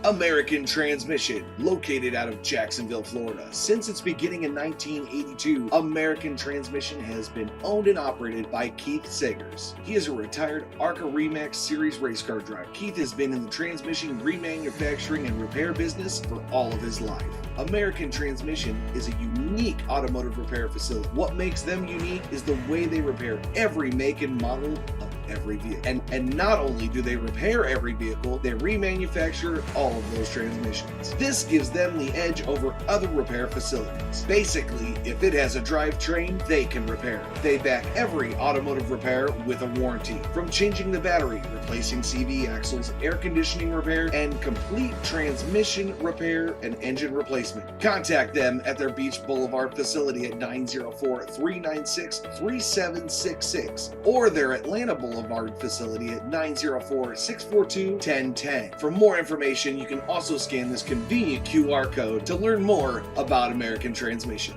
American Transmission, located out of Jacksonville, Florida. Since its beginning in 1982, American Transmission has been owned and operated by Keith Sagers. He is a retired ARCA Remax Series race car driver. Keith has been in the transmission remanufacturing and repair business for all of his life. American Transmission is a unique automotive repair facility. What makes them unique is the way they repair every make and model of every vehicle. And not only do they repair every vehicle, they remanufacture all of those transmissions. This gives them the edge over other repair facilities. Basically, if it has a drivetrain, they can repair it. They back every automotive repair with a warranty, from changing the battery, replacing CV axles, air conditioning repair, and complete transmission repair and engine replacement. Contact them at their Beach Boulevard facility at 904-396-3766 or their Atlanta Boulevard facility at 904-642-1010. For more information, you can also scan this convenient QR code to learn more about American Transmission.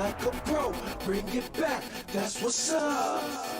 like a pro. Bring it back, that's what's up.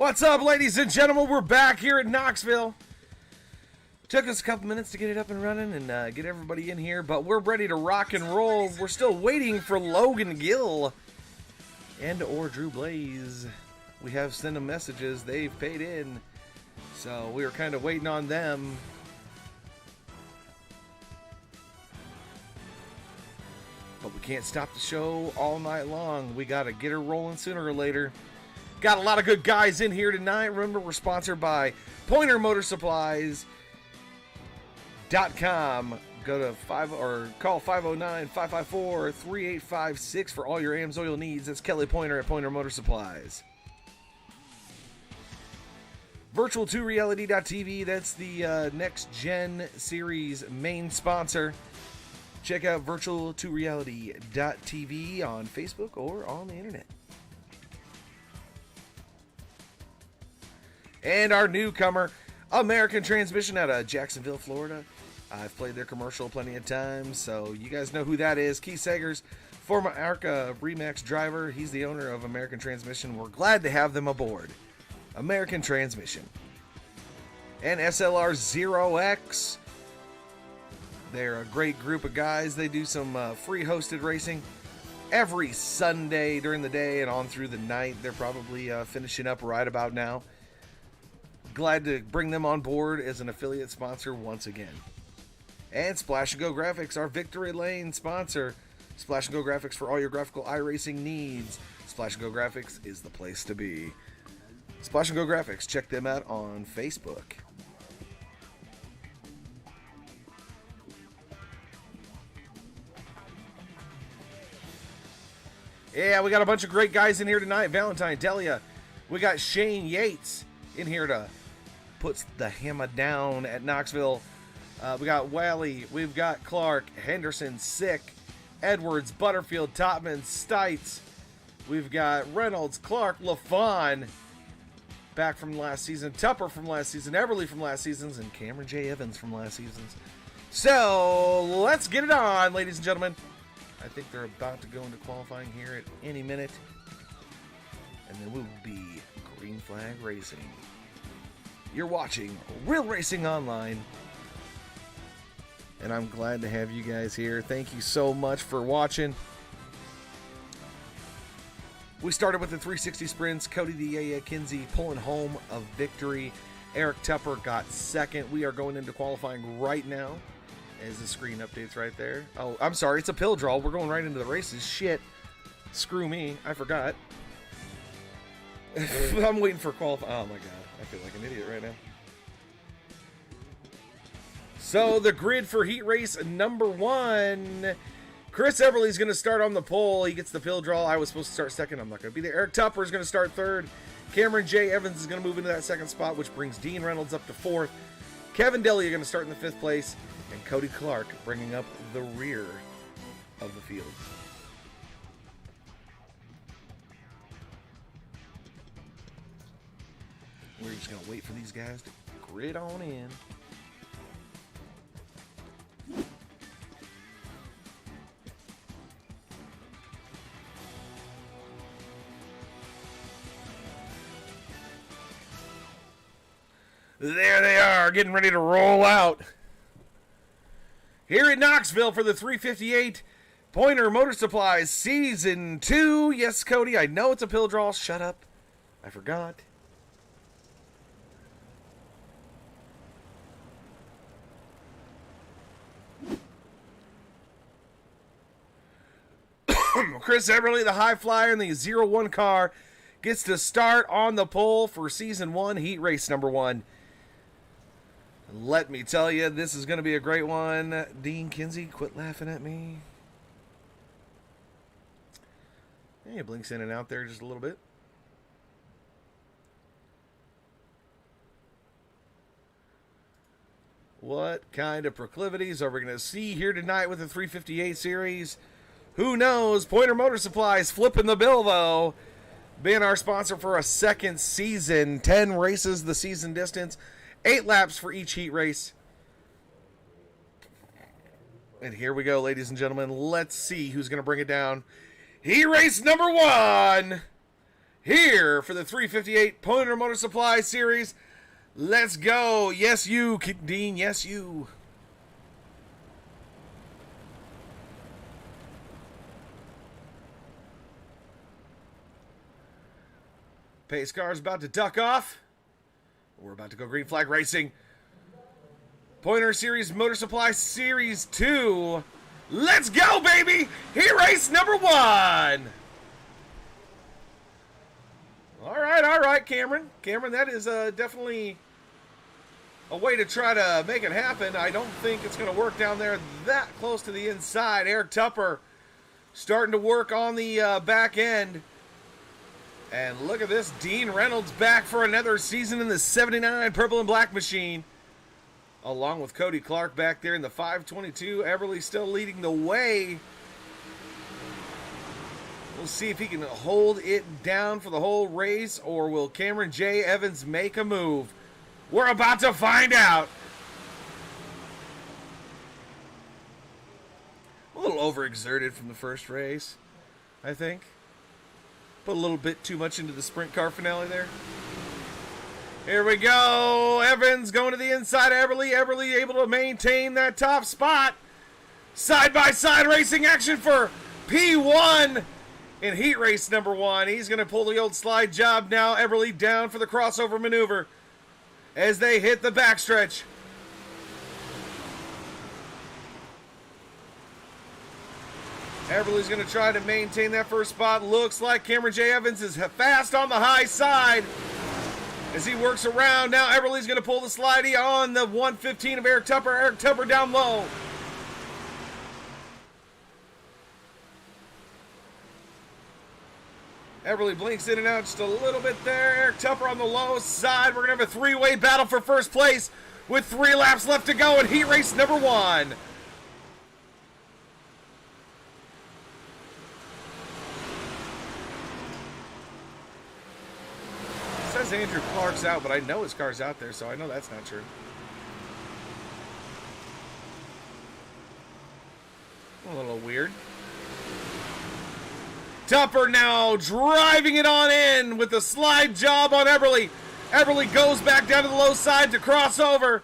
What's up, ladies and gentlemen? We're back here at Knoxville. Took us a couple minutes to get it up and running and get everybody in here, but we're ready to rock and roll. We're still waiting for Logan Gill and or Drew Blaze. We have sent them messages. They've paid in, so we were kind of waiting on them. But we can't stop the show all night long. We got to get her rolling sooner or later. Got a lot of good guys in here tonight. Remember, we're sponsored by Poynor Motor Supplies.com. Go to call 509-554-3856 for all your AMSoil needs. That's Kelly Poynor at Poynor Motor Supplies. Virtual2reality.tv, that's the Next Gen series main sponsor. Check out virtual2reality.tv on Facebook or on the internet. And our newcomer, American Transmission out of Jacksonville, Florida. I've played their commercial plenty of times, so you guys know who that is. Keith Sagers, former ARCA Remax driver. He's the owner of American Transmission. We're glad to have them aboard. American Transmission. And SLR 0X. They're a great group of guys. They do some free hosted racing every Sunday during the day and on through the night. They're probably finishing up right about now. Glad to bring them on board as an affiliate sponsor once again. And Splash & Go Graphics, our Victory Lane sponsor. Splash & Go Graphics for all your graphical iRacing needs. Splash & Go Graphics is the place to be. Splash & Go Graphics, check them out on Facebook. Yeah, we got a bunch of great guys in here tonight. Valentine, Delia. We got Shane Yates in here to put the hammer down at Knoxville. We got Wally. We've got Clark, Henderson, Sick, Edwards, Butterfield, Topman, Stites. We've got Reynolds, Clark, LaFawn, back from last season. Tupper from last season. Everly from last season's. And Cameron J. Evans from last season's. So, let's get it on, ladies and gentlemen. I think they're about to go into qualifying here at any minute. And then we'll be green flag racing. You're watching Real Racing Online. And I'm glad to have you guys here. Thank you so much for watching. We started with the 360 sprints. Cody the Kinsey pulling home a victory. Eric Tupper got second. We are going into qualifying right now. As the screen updates right there. Oh, I'm sorry. It's a pill draw. We're going right into the races. Shit. Screw me. I forgot. I'm waiting for qualifying. Oh, my God. I feel like an idiot right now. So, the grid for heat race number 1. Chris Everly's going to start on the pole. He gets the pill draw. I was supposed to start second. I'm not going to be there. Eric Tupper is going to start third. Cameron J. Evans is going to move into that second spot, which brings Dean Reynolds up to fourth. Kevin Delia going to start in the 5th place. And Cody Clark bringing up the rear of the field. We're just going to wait for these guys to grid on in. There they are, getting ready to roll out. Here in Knoxville for the 358 Poynor Motor Supplies Season 2. Yes, Cody, I know it's a pill draw. Shut up. I forgot. Chris Everly, the high flyer in the 01 car, gets to start on the pole for Season 1, Heat Race number 1. Let me tell you, this is going to be a great one. Dean Kinsey, quit laughing at me. Hey, it blinks in and out there just a little bit. What kind of proclivities are we going to see here tonight with the 358 series? Who knows? Poynor Motor Supplies flipping the bill, though. Being our sponsor for a second season. 10 races the season distance. 8 laps for each heat race. And here we go, ladies and gentlemen. Let's see who's going to bring it down. Heat race number 1. here for the 358 Poynor Motor Supplies Series. Let's go. Yes, you, Dean. Yes, you. Pace car's about to duck off. We're about to go green flag racing. Poynor Series Motor Supply Series 2. Let's go, baby! Heat race number 1. All right, Cameron. Cameron, that is definitely a way to try to make it happen. I don't think it's going to work down there that close to the inside. Eric Tupper starting to work on the back end. And look at this, Dean Reynolds back for another season in the 79 purple and black machine. Along with Cody Clark back there in the 522. Everly still leading the way. We'll see if he can hold it down for the whole race, or will Cameron J. Evans make a move? We're about to find out. A little overexerted from the first race, I think. Put a little bit too much into the sprint car finale there. Here we go. Evans going to the inside. Everly able to maintain that top spot. Side-by-side racing action for P1 in heat race number 1. He's going to pull the old slide job now. Everly down for the crossover maneuver as they hit the backstretch. Everly's going to try to maintain that first spot. Looks like Cameron J. Evans is fast on the high side as he works around. Now Everly's going to pull the slidey on the 115 of Eric Tupper. Eric Tupper down low. Everly blinks in and out just a little bit there. Eric Tupper on the low side. We're going to have a three-way battle for first place with 3 laps left to go in heat race number 1. Says Andrew Clark's out, but I know his car's out there, so I know that's not true. A little weird. Tupper now driving it on in with the slide job on Everly. Everly goes back down to the low side to cross over.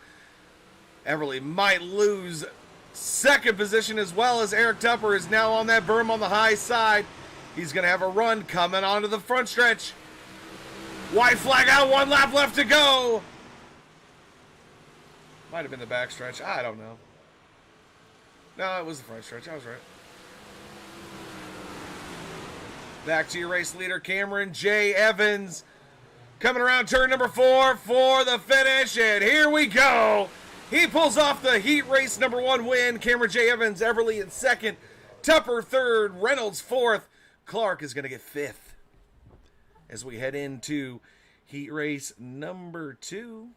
Everly might lose second position, as well as Eric Tupper is now on that berm on the high side. He's going to have a run coming onto the front stretch. White flag out, 1 lap left to go. Might have been the back stretch. I don't know. No, it was the front stretch. I was right. Back to your race leader, Cameron J. Evans. Coming around turn number 4 for the finish. And here we go. He pulls off the heat race number 1 win. Cameron J. Evans, Everly in second. Tupper third. Reynolds fourth. Clark is going to get 5th. As we head into heat race number 2.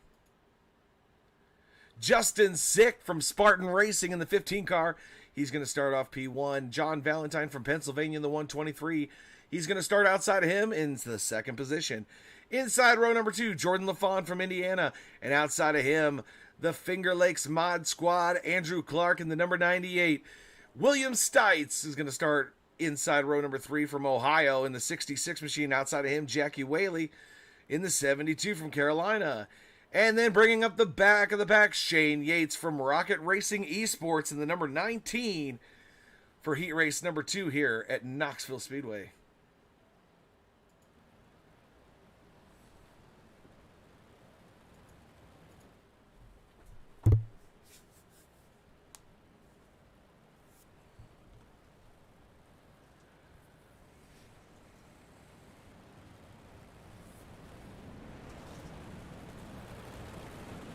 Justin Sick from Spartan Racing in the 15 car. He's going to start off P1. John Valentine from Pennsylvania in the 123. He's going to start outside of him in the second position. Inside row number 2, Jordan LaFawn from Indiana. And outside of him, the Finger Lakes Mod Squad, Andrew Clark in the number 98. William Stites is going to start inside row number 3 from Ohio in the 66 machine. Outside of him, Jackie Whaley in the 72 from Carolina. And then bringing up the back of the pack, Shane Yates from Rocket Racing Esports in the number 19 for heat race number 2 here at Knoxville Speedway.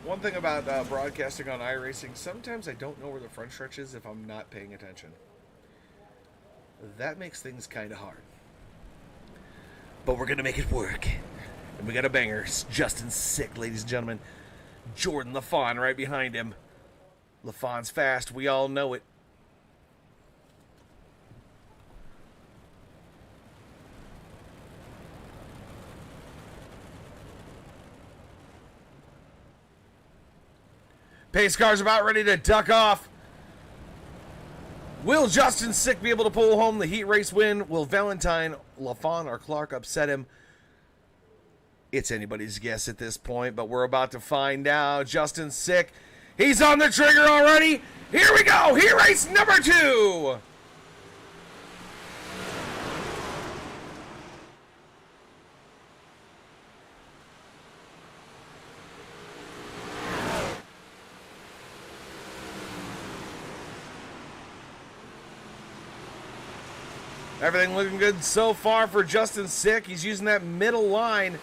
One thing about broadcasting on iRacing, sometimes I don't know where the front stretch is if I'm not paying attention. That makes things kind of hard. But we're going to make it work. And we got a banger. Justin Sick, ladies and gentlemen. Jordan LaFawn right behind him. LaFawn's fast. We all know it. Pace car's about ready to duck off. Will Justin Sick be able to pull home the heat race win? Will Valentine, LaFawn, or Clark upset him? It's anybody's guess at this point, but we're about to find out. Justin Sick, he's on the trigger already. Here we go. Heat race number 2. Everything looking good so far for Justin Sick. He's using that middle line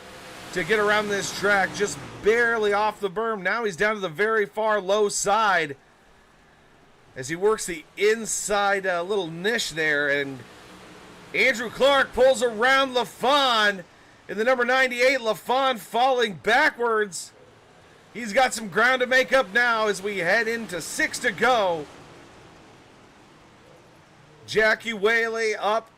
to get around this track, just barely off the berm. Now he's down to the very far low side as he works the inside little niche there. And Andrew Clark pulls around LaFawn in the number 98. LaFawn falling backwards. He's got some ground to make up now as we head into 6 to go. Jackie Whaley up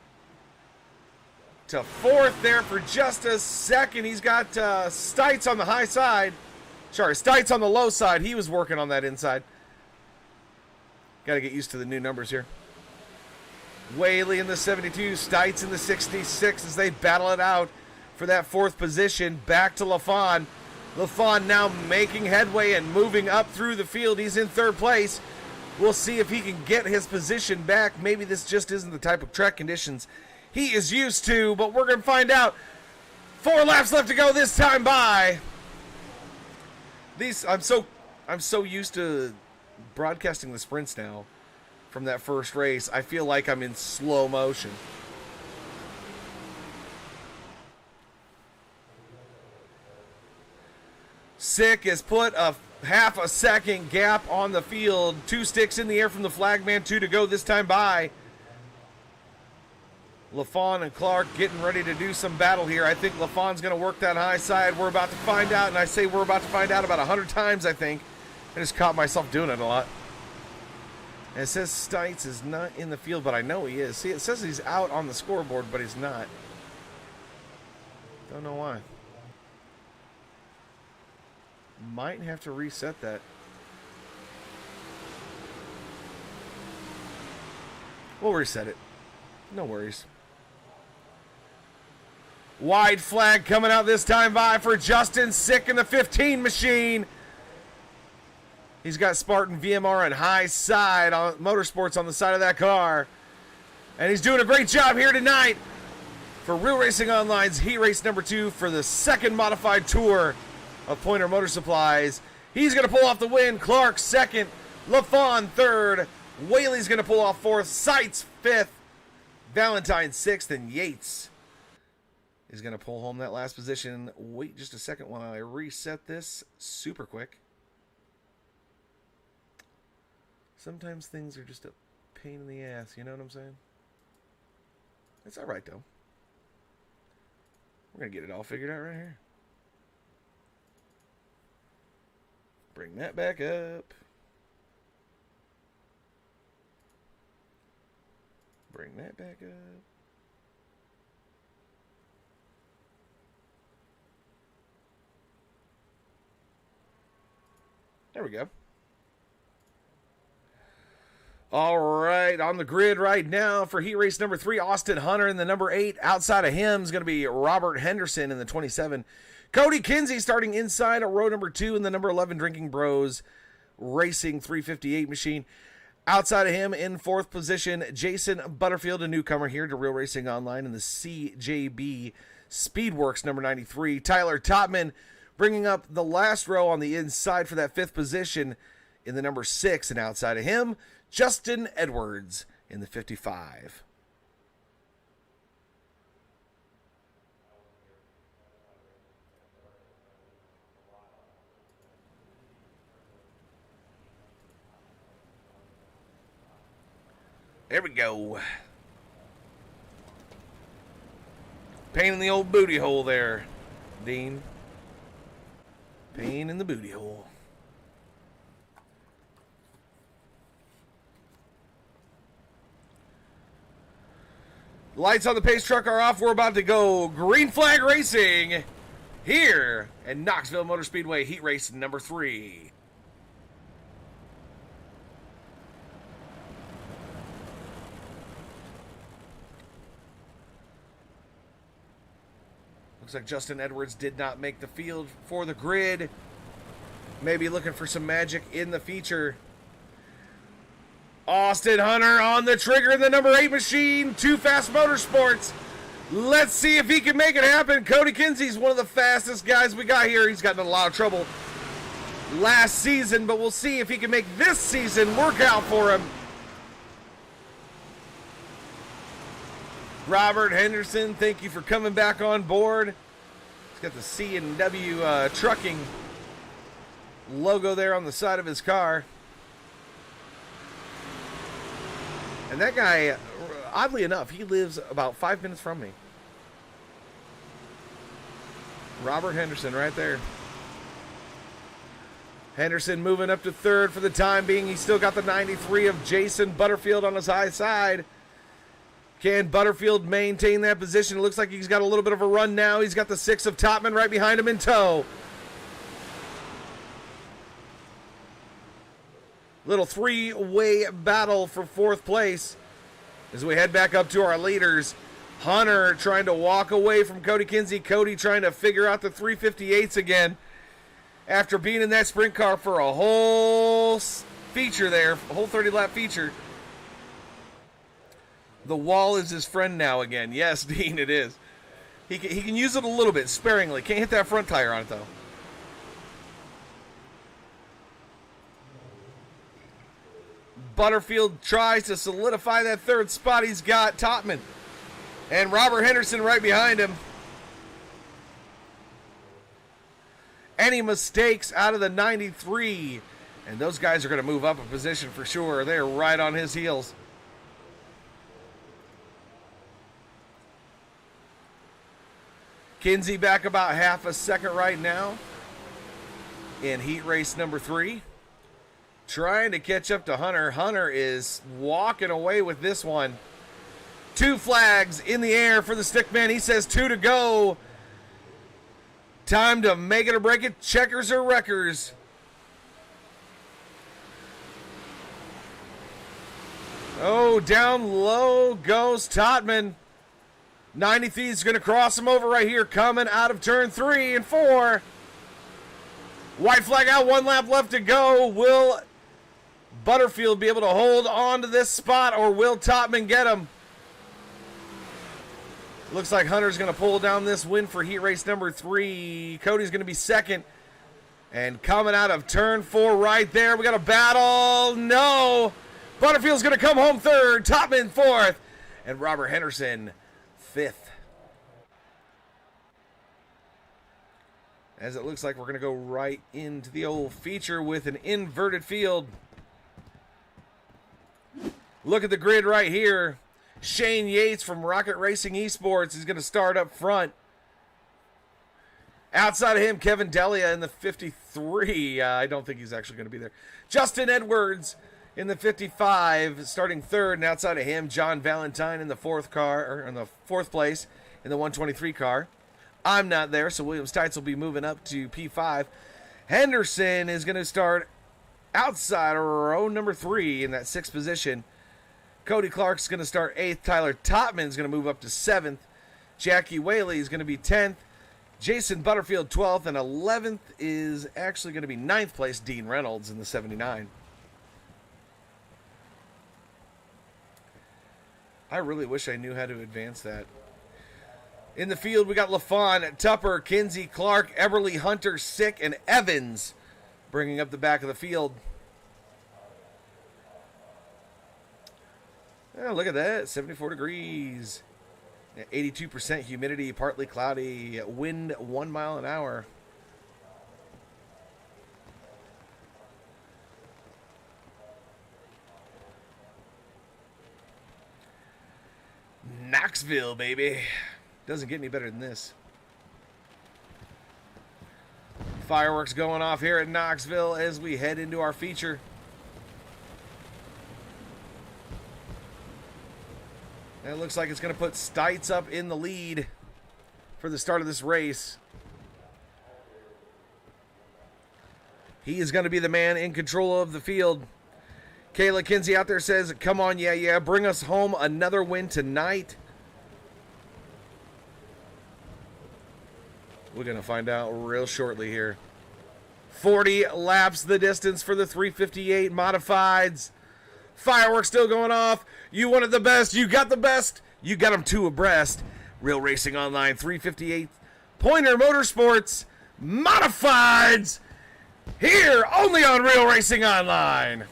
to 4th there for just a second. He's got Stites on the high side. Sorry, Stites on the low side. He was working on that inside. Got to get used to the new numbers here. Whaley in the 72, Stites in the 66 as they battle it out for that 4th position. Back to LaFawn. LaFawn now making headway and moving up through the field. He's in 3rd place. We'll see if he can get his position back. Maybe this just isn't the type of track conditions he is used to, but we're going to find out. 4 laps left to go this time by. I'm so used to broadcasting the sprints now from that first race. I feel like I'm in slow motion. Sick has put a half a second gap on the field. 2 sticks in the air from the flagman. 2 to go this time by. LaFawn and Clark getting ready to do some battle here. I think LaFawn's going to work that high side. We're about to find out, and I say we're about to find out about 100 times, I think. I just caught myself doing it a lot. And it says Stites is not in the field, but I know he is. See, it says he's out on the scoreboard, but he's not. Don't know why. Might have to reset that. We'll reset it. No worries. Wide flag coming out this time by for Justin Sick in the 15 machine. He's got Spartan VMR on high side on Motorsports on the side of that car. And he's doing a great job here tonight for Real Racing Online's Heat Race number 2 for the 2nd modified tour of Poynor Motor Supplies. He's going to pull off the win. Clark 2nd, LaFawn 3rd, Whaley's going to pull off 4th, Sites 5th, Valentine 6th, and Yates is going to pull home that last position. Wait just a second while I reset this super quick. Sometimes things are just a pain in the ass, you know what I'm saying? It's all right, though. We're going to get it all figured out right here. Bring that back up. Bring that back up. There we go. All right, on the grid right now for heat race number 3, Austin Hunter in the number 8. Outside of him is going to be Robert Henderson in the 27. Cody Kinsey starting inside at row number 2 in the number 11 Drinking Bros Racing 358 machine. Outside of him in 4th position, Jason Butterfield, a newcomer here to Real Racing Online in the CJB Speedworks number 93. Tyler Topman bringing up the last row on the inside for that 5th position in the number 6. And outside of him, Justin Edwards in the 55. There we go. Pain in the old booty hole there, Dean. Pain in the booty hole. Lights on the pace truck are off. We're about to go green flag racing here at Knoxville Motor Speedway heat race number 3. Looks like Justin Edwards did not make the field for the grid. Maybe looking for some magic in the feature. Austin Hunter on the trigger in the number 8 machine. Too Fast Motorsports. Let's see if he can make it happen. Cody Kinsey's one of the fastest guys we got here. He's gotten in a lot of trouble last season, but we'll see if he can make this season work out for him. Robert Henderson, thank you for coming back on board. He's got the C&W trucking logo there on the side of his car. And that guy, oddly enough, he lives about 5 minutes from me. Robert Henderson right there. Henderson moving up to third for the time being. He's still got the 93 of Jason Butterfield on his high side. Can Butterfield maintain that position? It looks like he's got a little bit of a run now. He's got the 6 of Topman right behind him in tow. Little three-way battle for 4th place as we head back up to our leaders. Hunter trying to walk away from Cody Kinsey. Cody trying to figure out the 358s again after being in that sprint car for a whole feature there, a whole 30-lap feature. The wall is his friend now again. Yes, Dean, it is. He can use it a little bit, sparingly. Can't hit that front tire on it, though. Butterfield tries to solidify that 3rd spot. He's got Topman and Robert Henderson right behind him. Any mistakes out of the 93, and those guys are going to move up a position for sure. They're right on his heels. Kinsey back about half a second right now in heat race number 3. Trying to catch up to Hunter. Hunter is walking away with this one. 2 flags in the air for the stickman. He says 2 to go. Time to make it or break it. Checkers or wreckers. Oh, down low goes Totman. 93 is going to cross him over right here, coming out of turn 3 and 4. White flag out, 1 lap left to go. Will Butterfield be able to hold on to this spot, or will Topman get him? Looks like Hunter's going to pull down this win for heat race number 3. Cody's going to be second. And coming out of turn 4 right there, we got a battle. No! Butterfield's going to come home 3rd, Topman 4th, and Robert Henderson 5th. As it looks like we're going to go right into the old feature with an inverted field. Look at the grid right here. Shane Yates from Rocket Racing Esports is going to start up front. Outside of him, Kevin Delia in the 53. I don't think he's actually going to be there. Justin Edwards in the 55, starting 3rd, and outside of him, John Valentine in the 4th car, or in the 4th place in the 123 car. I'm not there, so Williams Tights will be moving up to P5. Henderson is going to start outside row number 3 in that 6th position. Cody Clark's going to start 8th. Tyler Topman is going to move up to 7th. Jackie Whaley is going to be 10th. Jason Butterfield 12th, and 11th is actually going to be 9th place, Dean Reynolds in the 79. I really wish I knew how to advance that. In the field, we got LaFawn, Tupper, Kinsey, Clark, Eberly, Hunter, Sick, and Evans bringing up the back of the field. Oh, look at that, 74 degrees. 82% humidity, partly cloudy, wind 1 mile an hour. Knoxville, baby. Doesn't get any better than this. Fireworks going off here at Knoxville as we head into our feature. And it looks like it's going to put Stites up in the lead for the start of this race. He is going to be the man in control of the field. Kayla Kinsey out there says, come on, yeah, bring us home another win tonight. We're going to find out real shortly here. 40 laps the distance for the 358 modifieds. Fireworks still going off. You wanted the best. You got the best. You got them two abreast. Real Racing Online 358 Poynor Motorsports modifieds. Here only on Real Racing Online.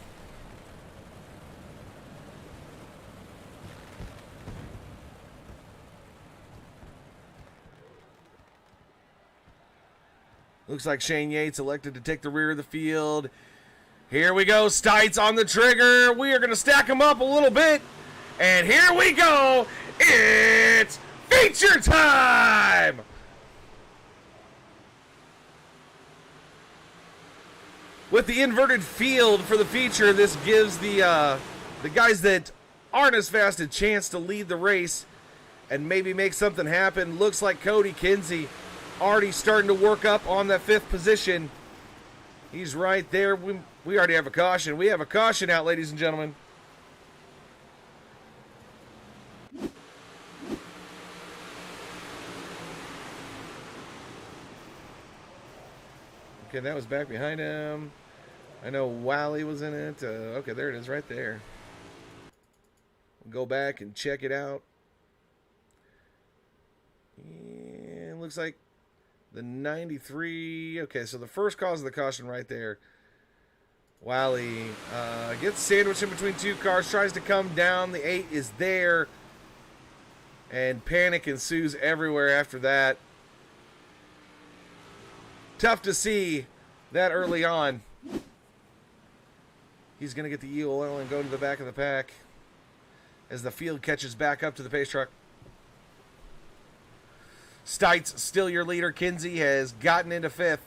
Looks like Shane Yates elected to take the rear of the field. Here we go. Stites on the trigger. We are going to stack them up a little bit. And here we go. It's feature time. With the inverted field for the feature, this gives the guys that aren't as fast a chance to lead the race and maybe make something happen. Looks like Cody Kinsey already starting to work up on that 5th position. He's right there. We already have a caution. We have a caution out, ladies and gentlemen. Okay, that was back behind him. I know Wally was in it. Okay, there it is right there. We'll go back and check it out. And looks like the 93. Okay, so the first cause of the caution right there. Wally gets sandwiched in between two cars, tries to come down. The 8 is there. And panic ensues everywhere after that. Tough to see that early on. He's going to get the EOL and go to the back of the pack as the field catches back up to the pace truck. Stites still your leader. Kinsey has gotten into 5th.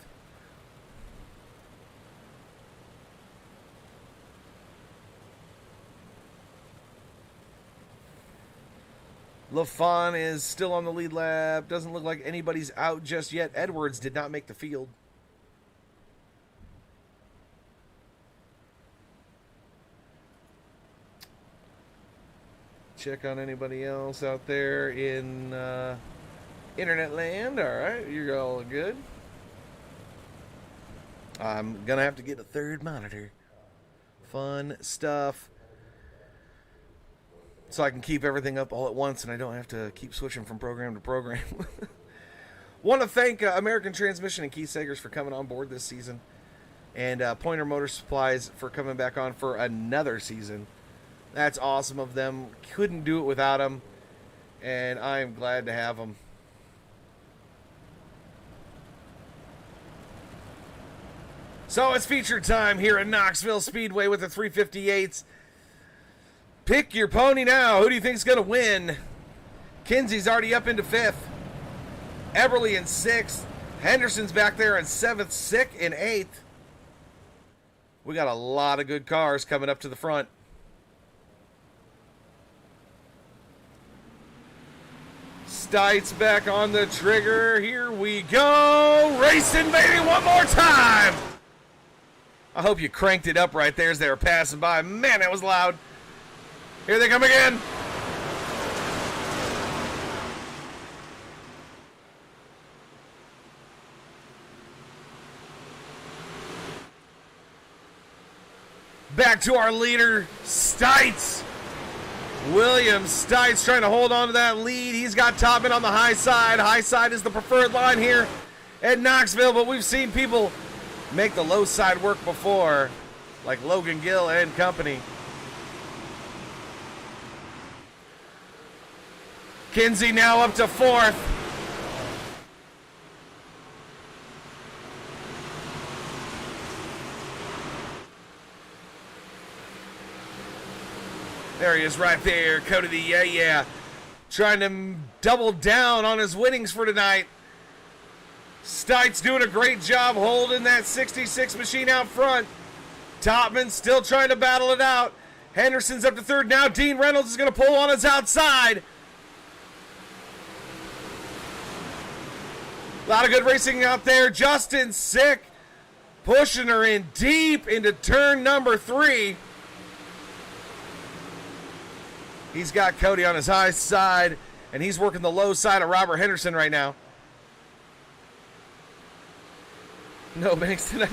LaFon is still on the lead lap. Doesn't look like anybody's out just yet. Edwards did not make the field. Check on anybody else out there in internet land. All right, you're all good. I'm gonna have to get a 3rd monitor. Fun stuff. So I can keep everything up all at once and I don't have to keep switching from program to program. Want to thank American Transmission and Keith Sagers for coming on board this season. And Poynor Motor Supplies for coming back on for another season. That's awesome of them. Couldn't do it without them. And I am glad to have them. So it's feature time here at Knoxville Speedway with the 358s. Pick your pony now. Who do you think's going to win? Kinsey's already up into 5th. Eberly in 6th. Henderson's back there in 7th. Sick in 8th. We got a lot of good cars coming up to the front. Stites back on the trigger. Here we go. Racing, baby, one more time. I hope you cranked it up right there as they were passing by. Man, that was loud. Here they come again. Back to our leader, Stites. William Stites trying to hold on to that lead. He's got Topman on the high side. High side is the preferred line here at Knoxville, but we've seen people make the low side work before, like Logan Gill and company. Kinsey now up to 4th. There he is right there. Cody the yeah. Trying to double down on his winnings for tonight. Stites doing a great job holding that 66 machine out front. Topman still trying to battle it out. Henderson's up to 3rd now. Dean Reynolds is going to pull on his outside. A lot of good racing out there. Justin Sick pushing her in deep into turn number 3. He's got Cody on his high side, and he's working the low side of Robert Henderson right now. No Banks tonight.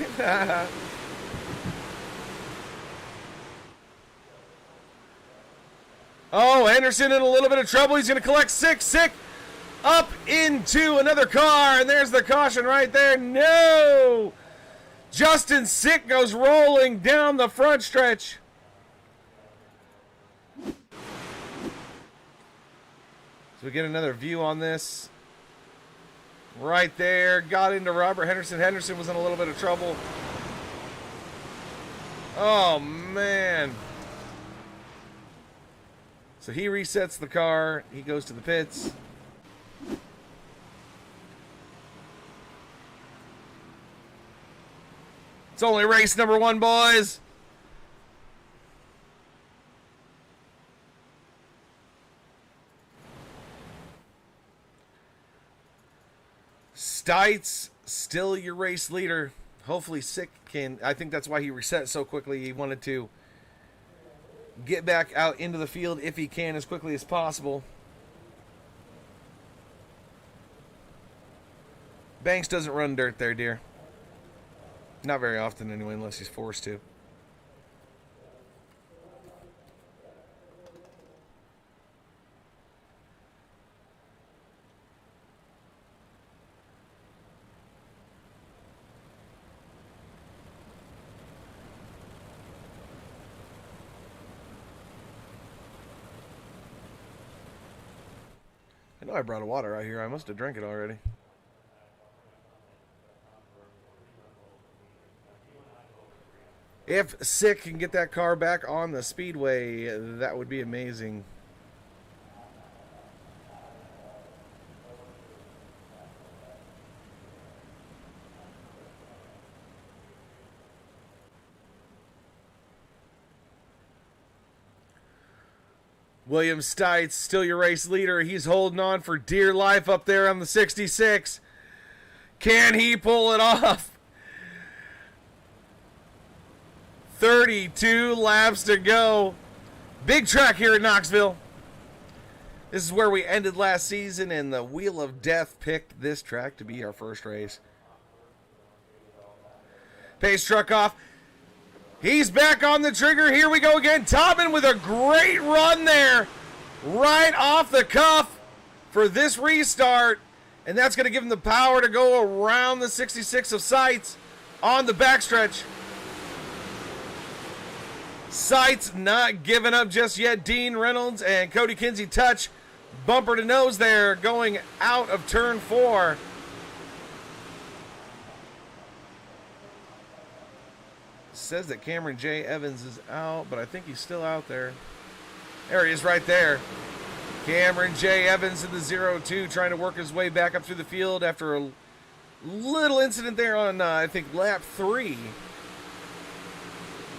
Oh, Henderson in a little bit of trouble. He's going to collect six. Sick up into another car, and there's the caution right there. No! Justin Sick goes rolling down the front stretch. So we get another view on this. Right there, got into Robert Henderson. Henderson was in a little bit of trouble. Oh, man. So he resets the car. He goes to the pits. It's only race number 1, boys. Stites, still your race leader. Hopefully Sick can, I think that's why he reset so quickly. He wanted to get back out into the field if he can as quickly as possible. Banks doesn't run dirt there, dear. Not very often anyway, unless he's forced to. I know I brought a water out here. I must have drank it already. If Sick can get that car back on the speedway, that would be amazing. William Stites, still your race leader. He's holding on for dear life up there on the 66. Can he pull it off? 32 laps to go. Big track here at Knoxville. This is where we ended last season, and the Wheel of Death picked this track to be our first race. Pace truck off. He's back on the trigger. Here we go again. Tobin with a great run there. Right off the cuff for this restart. And that's going to give him the power to go around the 66 of Sites on the backstretch. Sites not giving up just yet. Dean Reynolds and Cody Kinsey touch. Bumper to nose there going out of turn 4. Says that Cameron J. Evans is out, but I think he's still out there. There he is right there. Cameron J. Evans in the 0-2 trying to work his way back up through the field after a little incident there on, I think, lap 3.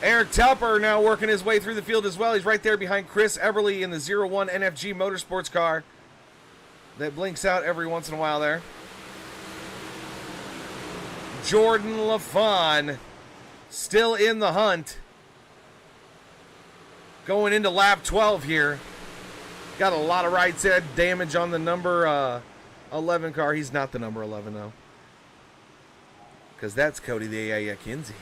Eric Telper now working his way through the field as well. He's right there behind Chris Eberly in the 01 NFG Motorsports car that blinks out every once in a while there. Jordan LaFawn still in the hunt. Going into lap 12 here. Got a lot of right side damage on the number 11 car. He's not the number 11 though, because that's Cody the Kinsey.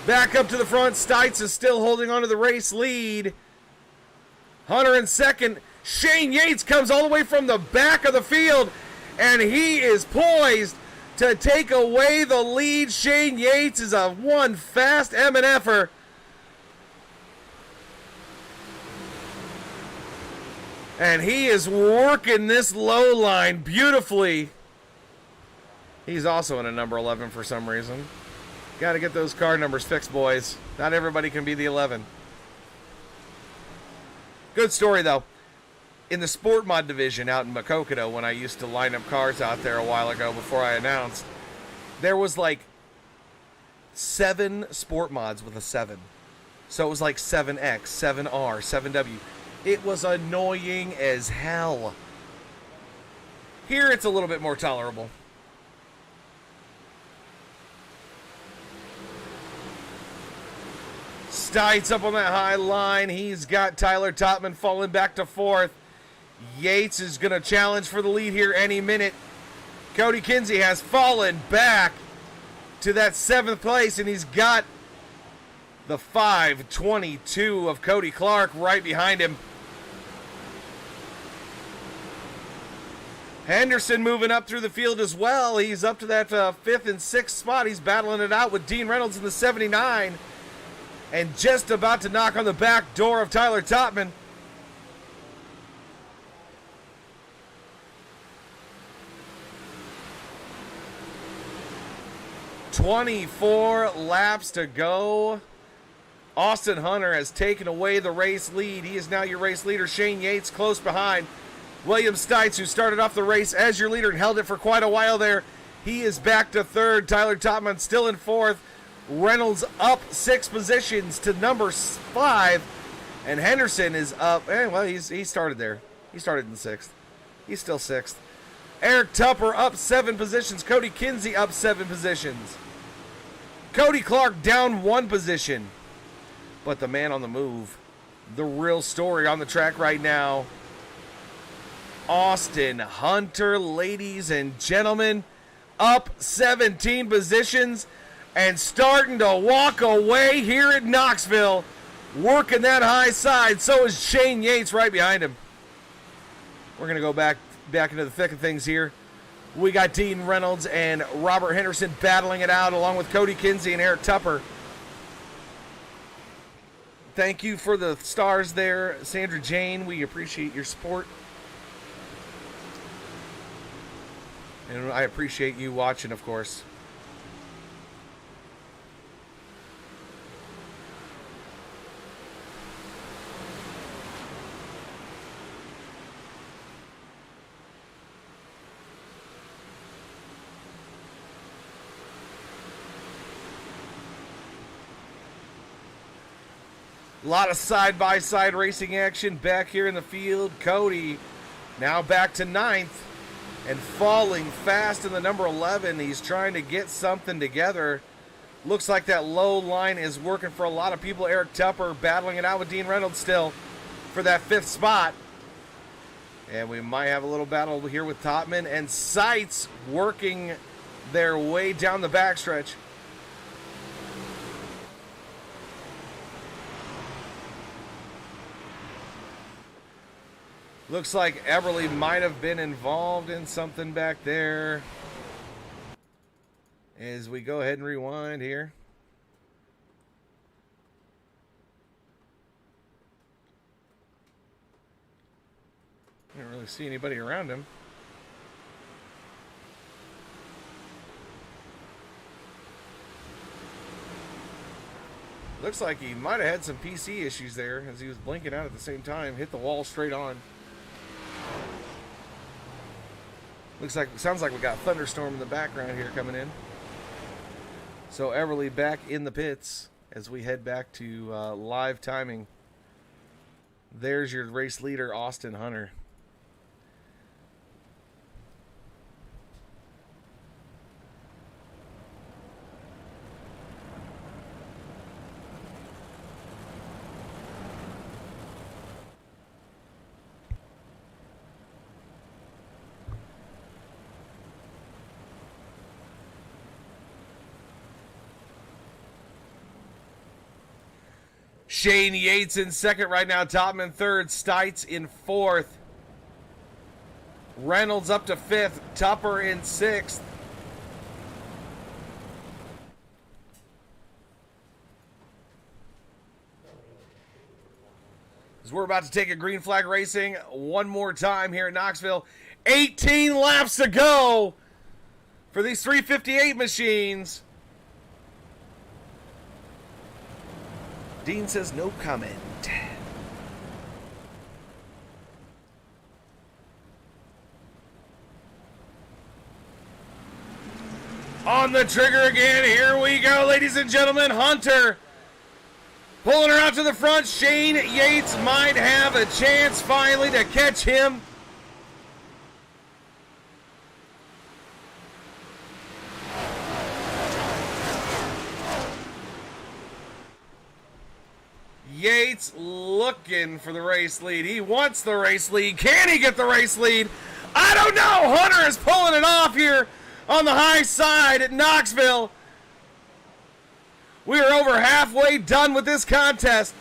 Back up to the front. Stites is still holding on to the race lead. Hunter in second. Shane Yates comes all the way from the back of the field, and he is poised to take away the lead. Shane Yates is a one fast M&F'er. And he is working this low line beautifully. He's also in a number 11 for some reason. Got to get those car numbers fixed, boys. Not everybody can be the 11. Good story, though. In the Sport Mod division out in Makokoto, when I used to line up cars out there a while ago before I announced, there was like 7 Sport Mods with a 7. So it was like 7X, 7R, 7W. It was annoying as hell. Here it's a little bit more tolerable. Stites up on that high line. He's got Tyler Topman falling back to 4th. Yates is going to challenge for the lead here any minute. Cody Kinsey has fallen back to that 7th place, and he's got the 5:22 of Cody Clark right behind him. Henderson moving up through the field as well. He's up to that 5th and 6th spot. He's battling it out with Dean Reynolds in the 79, and just about to knock on the back door of Tyler Topman. "24 laps to go." Austin Hunter has taken away the race lead. He is now your race leader. Shane Yates close behind. William Stites, who started off the race as your leader and held it for quite a while there, he is back to 3rd. Tyler Topman still in 4th. Reynolds up 6 positions to number 5. And Henderson is up. Well, he started there. He started in 6th. He's still 6th. Eric Tupper up 7 positions. Cody Kinsey up 7 positions. Cody Clark down 1 position. But the man on the move, the real story on the track right now, Austin Hunter, ladies and gentlemen, up 17 positions and starting to walk away here at Knoxville, working that high side. So is Shane Yates right behind him. We're going to go back into the thick of things here. We got Dean Reynolds and Robert Henderson battling it out along with Cody Kinsey and Eric Tupper. Thank you for the stars there, Sandra Jane. We appreciate your support. And I appreciate you watching, of course. A lot of side-by-side racing action back here in the field. Cody now back to 9th and falling fast in the number 11. He's trying to get something together. Looks like that low line is working for a lot of people. Eric Tupper battling it out with Dean Reynolds still for that 5th spot. And we might have a little battle here with Topman and Seitz working their way down the backstretch. Looks like Everly might have been involved in something back there. As we go ahead and rewind here. I don't really see anybody around him. Looks like he might have had some PC issues there as he was blinking out at the same time. Hit the wall straight on. Sounds like we got thunderstorm in the background here coming in. So Everly back in the pits as we head back to live timing. There's your race leader, Austin Hunter. Shane Yates in 2nd right now. Topman 3rd. Stites in 4th. Reynolds up to 5th. Tupper in 6th. As we're about to take a green flag racing one more time here at Knoxville. 18 laps to go for these 358 machines. Dean says no comment. On the trigger again. Here we go, ladies and gentlemen. Hunter pulling her out to the front. Shane Yates might have a chance finally to catch him. Yates looking for the race lead. He wants the race lead. Can he get the race lead? I don't know. Hunter is pulling it off here on the high side at Knoxville. We are over halfway done with this contest.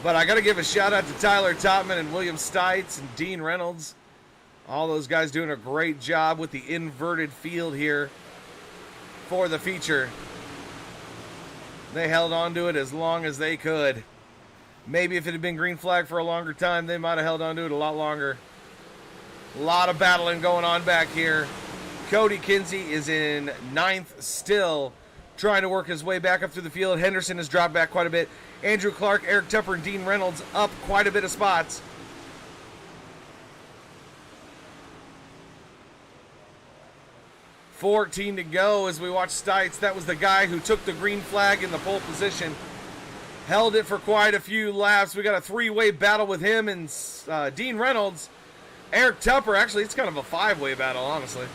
But I got to give a shout out to Tyler Topman and William Stites and Dean Reynolds. All those guys doing a great job with the inverted field here for the feature. They held on to it as long as they could. Maybe if it had been green flag for a longer time, they might have held on to it a lot longer. A lot of battling going on back here. Cody Kinsey is in 9th still, trying to work his way back up through the field. Henderson has dropped back quite a bit. Andrew Clark, Eric Tupper, and Dean Reynolds up quite a bit of spots. $14 to go as we watch Stites. That was the guy who took the green flag in the pole position. Held it for quite a few laps. We got a three-way battle with him and Dean Reynolds. Eric Tupper, actually, it's kind of a five-way battle, honestly.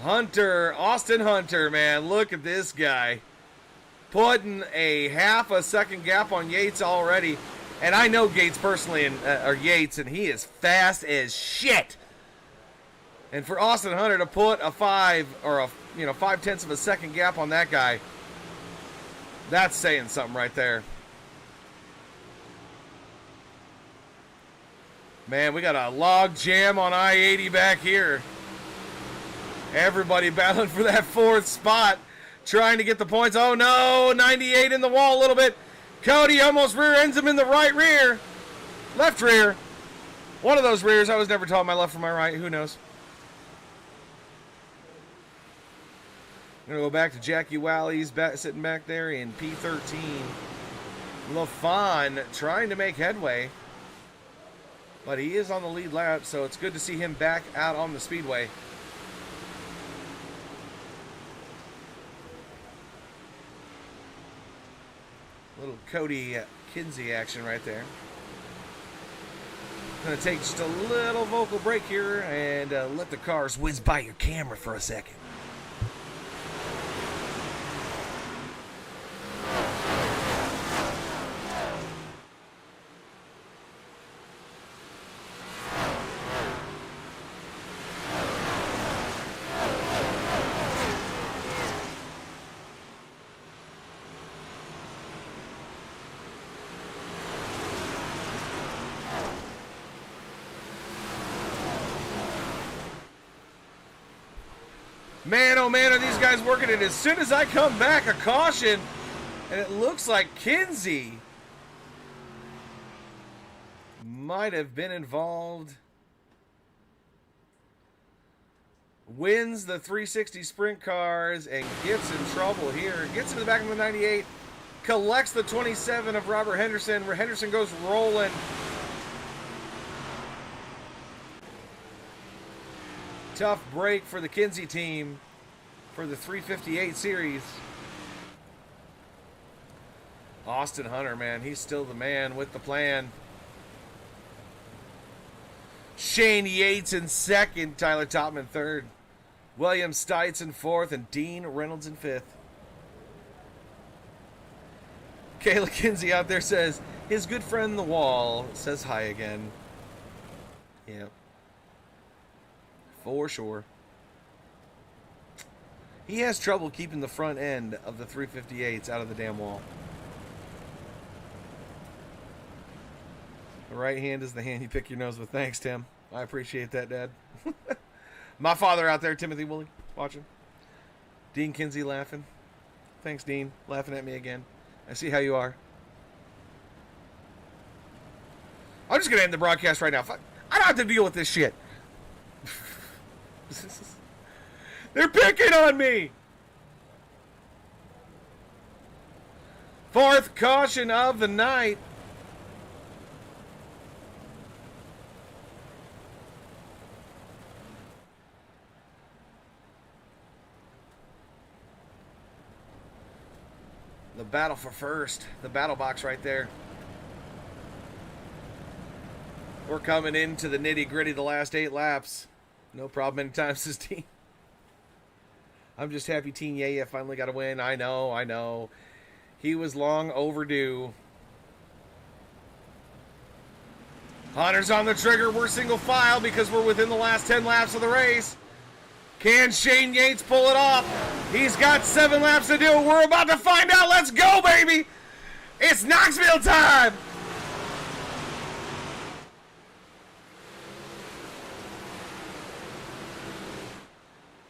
Hunter, Austin Hunter, man, look at this guy. Putting a half a second gap on Yates already. And I know Yates personally, or Yates, and he is fast as shit. And for Austin Hunter to put a 5/10 of a second gap on that guy, that's saying something right there. Man, we got a log jam on I-80 back here. Everybody battling for that 4th spot, trying to get the points. Oh no, 98 in the wall a little bit. Cody almost rear ends him in the right rear. Left rear. One of those rears. I was never taught my left from my right. Who knows? I'm going to go back to Jackie Wally's sitting back there in P13. LaFon trying to make headway. But he is on the lead lap, so it's good to see him back out on the speedway. Little Cody Kinsey action right there. Going to take just a little vocal break here and let the cars whiz by your camera for a second. Man, oh man, are these guys working it. As soon as I come back, a caution, and it looks like Kinsey might have been involved. Wins the 360 sprint cars and gets in trouble here. Gets into the back of the 98, collects the 27 of Robert Henderson. Henderson goes rolling. Tough break for the Kinsey team for the 358 series. Austin Hunter, man, he's still the man with the plan. Shane Yates in 2nd, Tyler Topman 3rd, William Stites in 4th, and Dean Reynolds in 5th. Kayla Kinsey out there says, his good friend the wall says hi again. Yeah. For sure. He has trouble keeping the front end of the 358s out of the damn wall. The right hand is the hand you pick your nose with. Thanks, Tim. I appreciate that, Dad. My father out there, Timothy Woolley, watching. Dean Kinsey laughing. Thanks, Dean. Laughing at me again. I see how you are. I'm just going to end the broadcast right now. I don't have to deal with this shit. They're picking on me. 4th caution of the night. The battle for first. The battle box right there. We're coming into the nitty-gritty the last 8 laps. No problem anytime, says Team. I'm just happy Team Yaya finally got a win. I know. He was long overdue. Hunter's on the trigger. We're single file because we're within the last 10 laps of the race. Can Shane Yates pull it off? He's got 7 laps to do. We're about to find out. Let's go, baby. It's Knoxville time.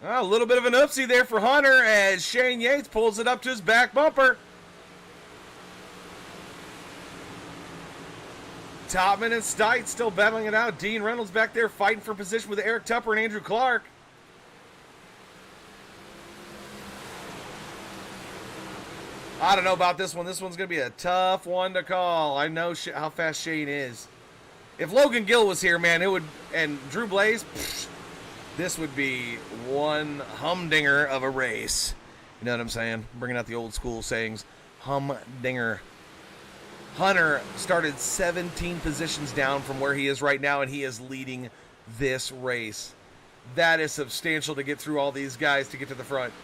A little bit of an oopsie there for Hunter as Shane Yates pulls it up to his back bumper. Topman and Stites still battling it out. Dean Reynolds back there fighting for position with Eric Tupper and Andrew Clark. I don't know about this one. This one's going to be a tough one to call. I know how fast Shane is. If Logan Gill was here, man, it would, and Drew Blaze, this would be one humdinger of a race. You know what I'm saying? Bringing out the old school sayings. Humdinger. Hunter started 17 positions down from where he is right now, and he is leading this race. That is substantial to get through all these guys to get to the front.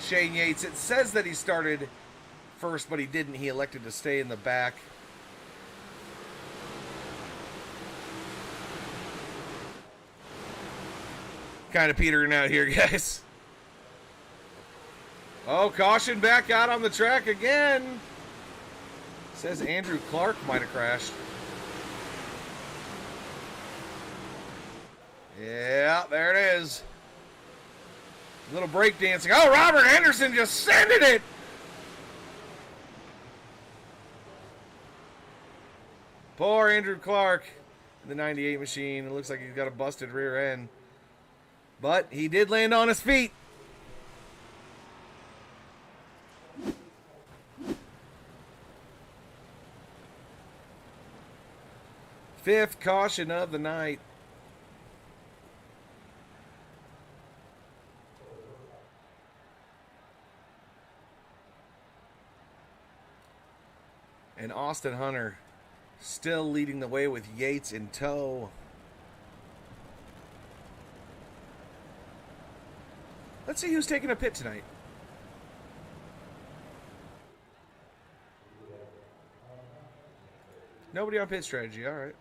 Shane Yates, it says that he started first, but he didn't. He elected to stay in the back. Kind of petering out here, guys. Oh, caution back out on the track again. Says Andrew Clark might have crashed. Yeah, there it is. A little break dancing. Oh, Robert Henderson just sending it. Poor Andrew Clark in the 98 machine. It looks like he's got a busted rear end. But he did land on his feet. Fifth caution of the night. And Austin Hunter still leading the way with Yates in tow. Let's see who's taking a pit tonight. Nobody on pit strategy, all right.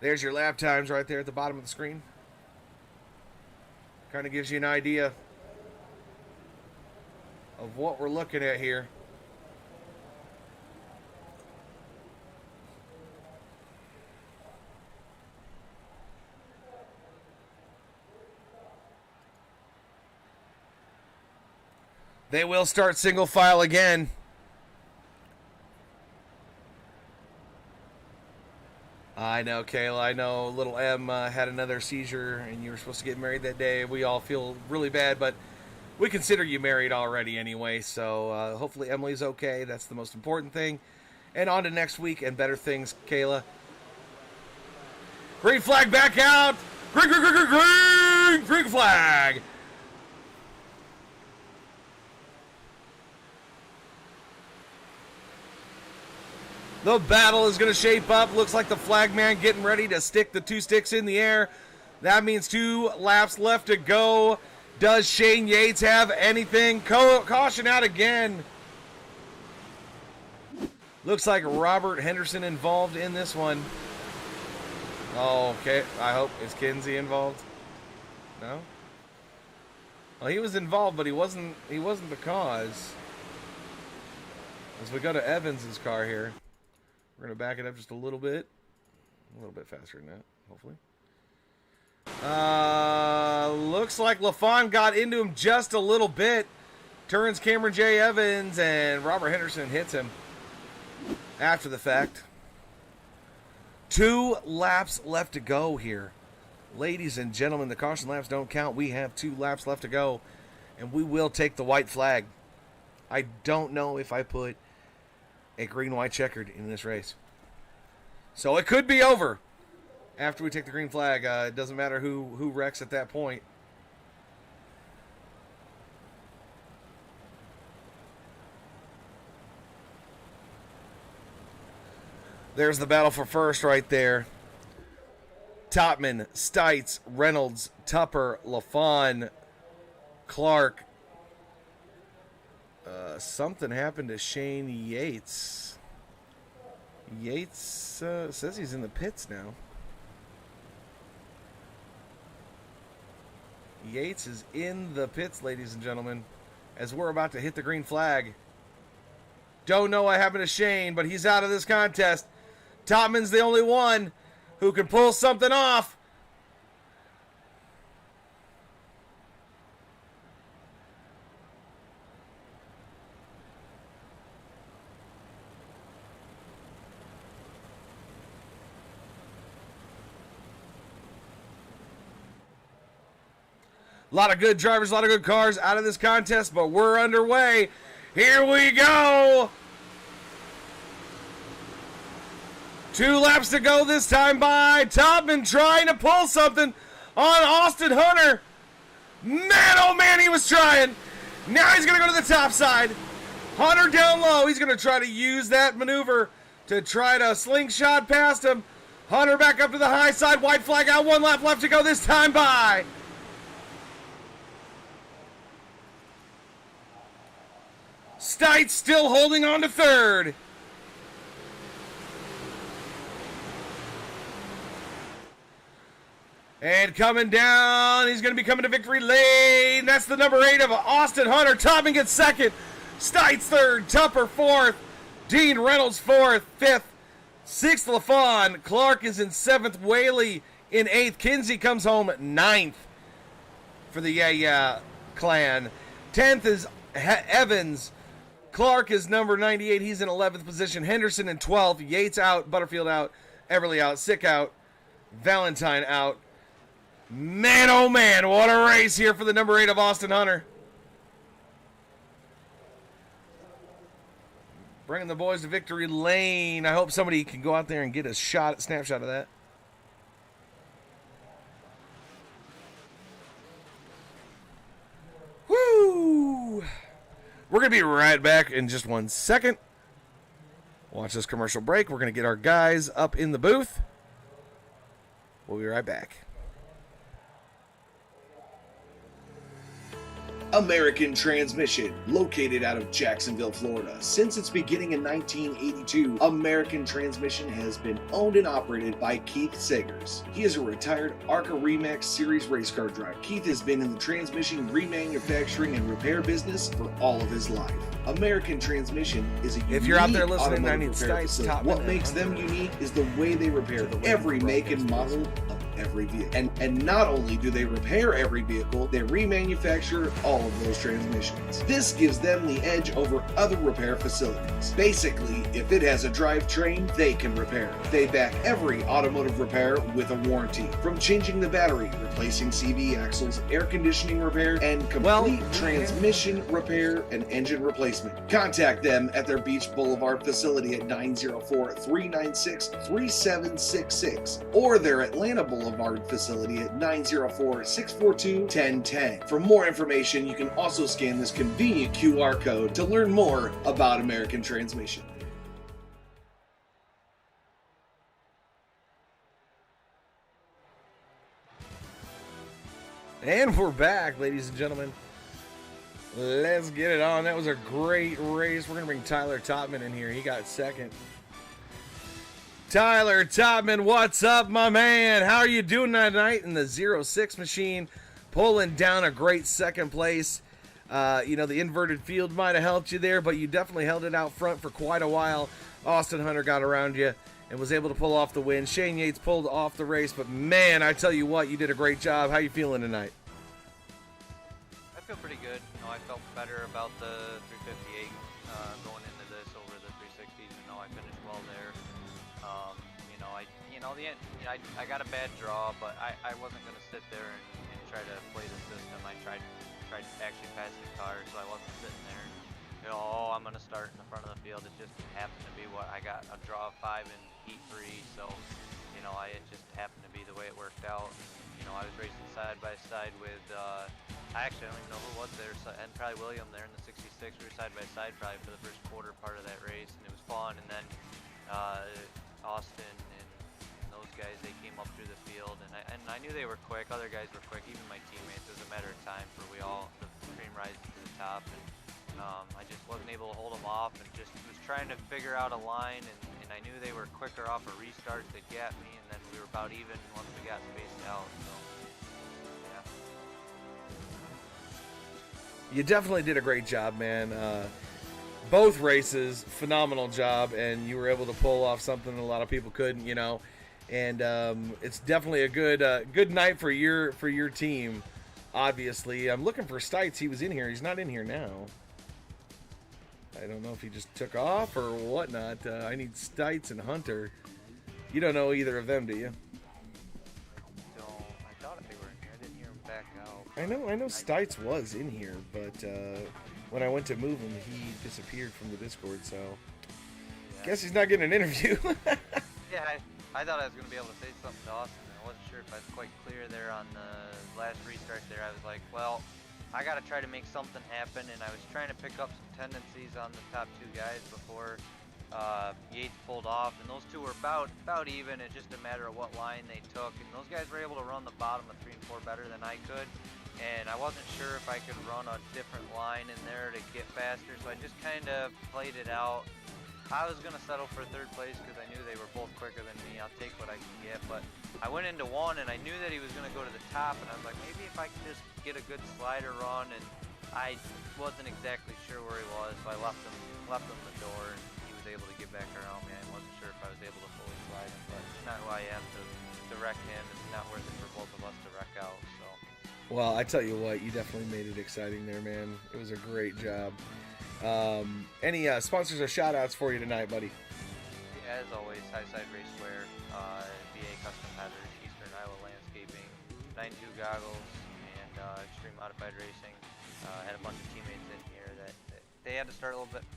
There's your lap times right there at the bottom of the screen. Kind of gives you an idea of what we're looking at here. They will start single file again. I know, Kayla. I know little M had another seizure and you were supposed to get married that day. We all feel really bad, but we consider you married already anyway. So hopefully Emily's okay. That's the most important thing. And on to next week and better things, Kayla. Green flag back out. Green flag. The battle is going to shape up. Looks like the flag man getting ready to stick the 2 sticks in the air. That means 2 laps left to go. Does Shane Yates have anything? Caution out again. Looks like Robert Henderson involved in this one. Oh, okay. I hope. Is Kinsey involved? No? Well, he was involved, but he wasn't the cause. As we go to Evans's car here. We're going to back it up just a little bit faster than that, hopefully. Looks like LaFon got into him just a little bit. Turns Cameron J. Evans, and Robert Henderson hits him after the fact. 2 laps left to go here. Ladies and gentlemen, the caution laps don't count. We have 2 laps left to go, and we will take the white flag. I don't know if I put a green-white checkered in this race. So it could be over after we take the green flag. It doesn't matter who wrecks at that point. There's the battle for first right there. Topman, Stites, Reynolds, Tupper, LaFon Clark. Something happened to Shane Yates. Yates says he's in the pits now. Yates is in the pits, ladies and gentlemen, as we're about to hit the green flag. Don't know what happened to Shane, but he's out of this contest. Topman's the only one who can pull something off. A lot of good drivers, a lot of good cars out of this contest, but we're underway. Here we go. 2 laps to go this time by. Topman trying to pull something on Austin Hunter. Man, oh man, he was trying. Now he's going to go to the top side. Hunter down low. He's going to try to use that maneuver to try to slingshot past him. Hunter back up to the high side. White flag out. 1 lap left to go this time by. Stites still holding on to third. And coming down, he's going to be coming to victory lane. That's the number 8 of Austin Hunter. Topman gets second. Stites third. Tupper fourth. Dean Reynolds fourth. Fifth. 6th, LaFawn. Clark is in 7th. Whaley in 8th. Kinsey comes home 9th for the Yeah clan. 10th is Evans. Clark is number 98. He's in 11th position. Henderson in 12th. Yates out. Butterfield out. Everly out. Sick out. Valentine out. Man, oh man, what a race here for the number 8 of Austin Hunter. Bringing the boys to victory lane. I hope somebody can go out there and get a snapshot of that. Woo! We're going to be right back in just 1 second. Watch this commercial break. We're going to get our guys up in the booth. We'll be right back. American Transmission, located out of Jacksonville, Florida. Since its beginning in 1982, American Transmission has been owned and operated by Keith Sagers. He is a retired ARCA Remax Series race car driver. Keith has been in the transmission remanufacturing and repair business for all of his life. American Transmission is a unique If you're out there listening, I automotive need repair Stites, facility. Topman, What and makes them Hunter. unique is the way they repair every make and model of every vehicle. And not only do they repair every vehicle, they remanufacture all of those transmissions. This gives them the edge over other repair facilities. Basically, if it has a drivetrain, they can repair it. They back every automotive repair with a warranty, from changing the battery, replacing CV axles, air conditioning repair, and complete transmission repair and engine replacement. Contact them at their Beach Boulevard facility at 904-396-3766 or their Atlanta Boulevard facility at 904-642-1010. For more information, you can also scan this convenient QR code to learn more about American Transmission. And we're back, ladies and gentlemen. Let's get it on. That was a great race. We're going to bring Tyler Topman in here. He got second. Tyler Topman, what's up, my man? How are you doing tonight in the 06 machine? Pulling down a great second place. The inverted field might have helped you there, but you definitely held it out front for quite a while. Austin Hunter got around you and was able to pull off the win. Shane Yates pulled off the race, but man, I tell you what, you did a great job. How you feeling tonight? I feel pretty good. I felt better about the 358 going into this over the 360s. I finished well there. I got a bad draw, but I wasn't going to sit there and try to play the system. I tried to actually pass the car, so I wasn't sitting there. I'm going to start in the front of the field. It just happened to be what I got a draw of 5 in heat 3, so it just happened to be the way it worked out. I was racing side by side with I don't even know who was there, and probably William there in the 66. We were side by side probably for the first quarter part of that race, and it was fun. And then Austin and those guys, they came up through the field, and I knew they were quick. Other guys were quick, even my teammates. It was a matter of time for the cream rises to the top, and I just wasn't able to hold them off, and just was trying to figure out a line, and I knew they were quicker off a restart. They got me, and then we were about even once we got spaced out. So yeah. You definitely did a great job, man. Both races, phenomenal job, and you were able to pull off something a lot of people couldn't, you know. And it's definitely a good night for your team. Obviously, I'm looking for Stites. He was in here. He's not in here now. I don't know if he just took off or whatnot. I need Stites and Hunter. You don't know either of them, do you? So I thought they were in here. I didn't hear them back out. I know Stites was in here, but when I went to move him, he disappeared from the Discord. So Yeah. guess he's not getting an interview. Yeah, I thought I was going to be able to say something to Austin. I wasn't sure if I was quite clear there on the last restart there. I was like, well, I got to try to make something happen, and I was trying to pick up some tendencies on the top two guys before Yates pulled off, and those two were about even. It's just a matter of what line they took, and those guys were able to run the bottom of 3 and 4 better than I could, and I wasn't sure if I could run a different line in there to get faster, so I just kind of played it out. I was going to settle for 3rd place because I knew they were both quicker than me. I'll take what I can get, but I went into one, and I knew that he was going to go to the top, and I was like, maybe if I could just get a good slider run, and I wasn't exactly sure where he was, so I left him the door, and he was able to get back around me. I wasn't sure if I was able to fully slide him, but it's not who I am to wreck him. It's not worth it for both of us to wreck out, so. Well, I tell you what, you definitely made it exciting there, man. It was a great job. Any sponsors or shout outs for you tonight, buddy? Yeah, as always, Highside Racewear, VA Custom Headers, Eastern Iowa Landscaping, 92 Goggles, and Extreme Modified Racing. Had a bunch of teammates in here that they had to start a little bit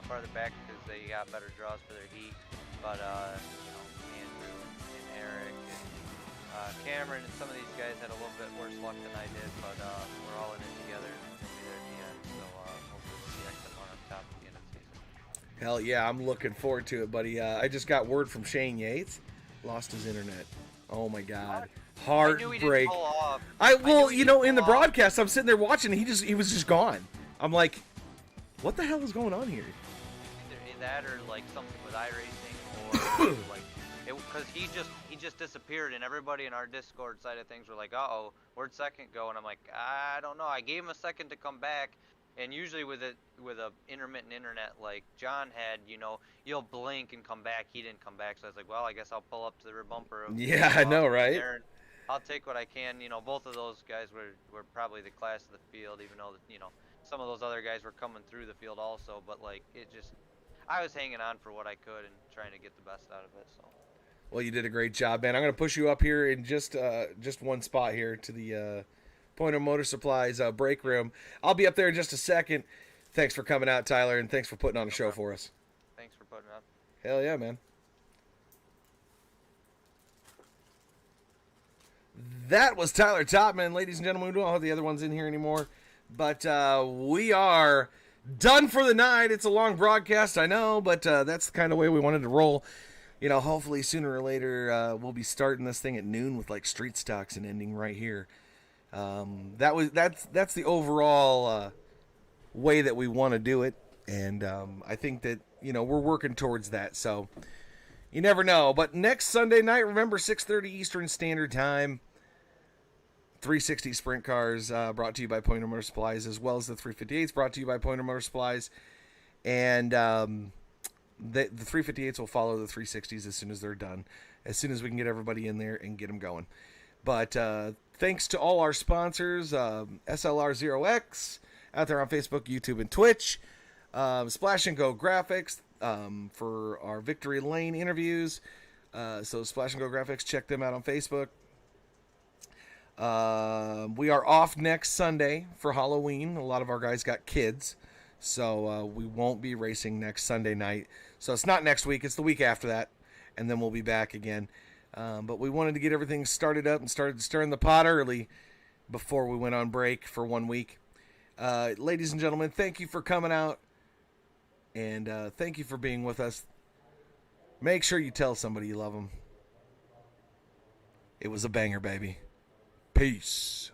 farther back because they got better draws for their heat. But Andrew and Eric and Cameron and some of these guys had a little bit worse luck than I did, but we're all in it together. We'll be there at the end, so hopefully we'll see X1 on top at the end of the season. Hell yeah, I'm looking forward to it, buddy. I just got word from Shane Yates. Lost his internet. Oh my God. I knew he didn't Heartbreak. pull off. In the broadcast, I'm sitting there watching, and he was just gone. I'm like, what the hell is going on here? Either that or like something with iRacing or like because he just disappeared, and everybody in our Discord side of things were like, uh-oh, where'd second go? And I'm like, I don't know. I gave him a second to come back, and usually with a intermittent internet like John had, you'll blink and come back. He didn't come back, so I was like, well, I guess I'll pull up to the rear bumper. Yeah, I know, right? There, and I'll take what I can. Both of those guys were probably the class of the field, even though some of those other guys were coming through the field also. But like I was hanging on for what I could and trying to get the best out of it. So. Well, you did a great job, man. I'm going to push you up here in just one spot here to the Poynor Motor Supplies break room. I'll be up there in just a second. Thanks for coming out, Tyler, and thanks for putting on a show for us. Thanks for putting it up. Hell yeah, man. That was Tyler Topman, ladies and gentlemen. We don't have the other ones in here anymore, but we are done for the night. It's a long broadcast, I know, but that's the kind of way we wanted to roll. Hopefully sooner or later we'll be starting this thing at noon with like street stocks and ending right here. That's the overall way that we want to do it, and I think that we're working towards that. So you never know. But next Sunday night, remember 6:30 Eastern Standard Time. 360 sprint cars brought to you by Poynor Motor Supplies, as well as the 358s brought to you by Poynor Motor Supplies, and the 358s will follow the 360s as soon as they're done, as soon as we can get everybody in there and get them going. But thanks to all our sponsors, SLR0X out there on Facebook, YouTube, and Twitch, Splash and Go Graphics for our Victory Lane interviews. So Splash and Go Graphics, check them out on Facebook. We are off next Sunday for Halloween. A lot of our guys got kids, so we won't be racing next Sunday night. So it's not next week, it's the week after that, and then we'll be back again. But we wanted to get everything started up and started stirring the pot early before we went on break for 1 week. Ladies and gentlemen, thank you for coming out, and thank you for being with us. Make sure you tell somebody you love them. It was a banger, baby. Peace.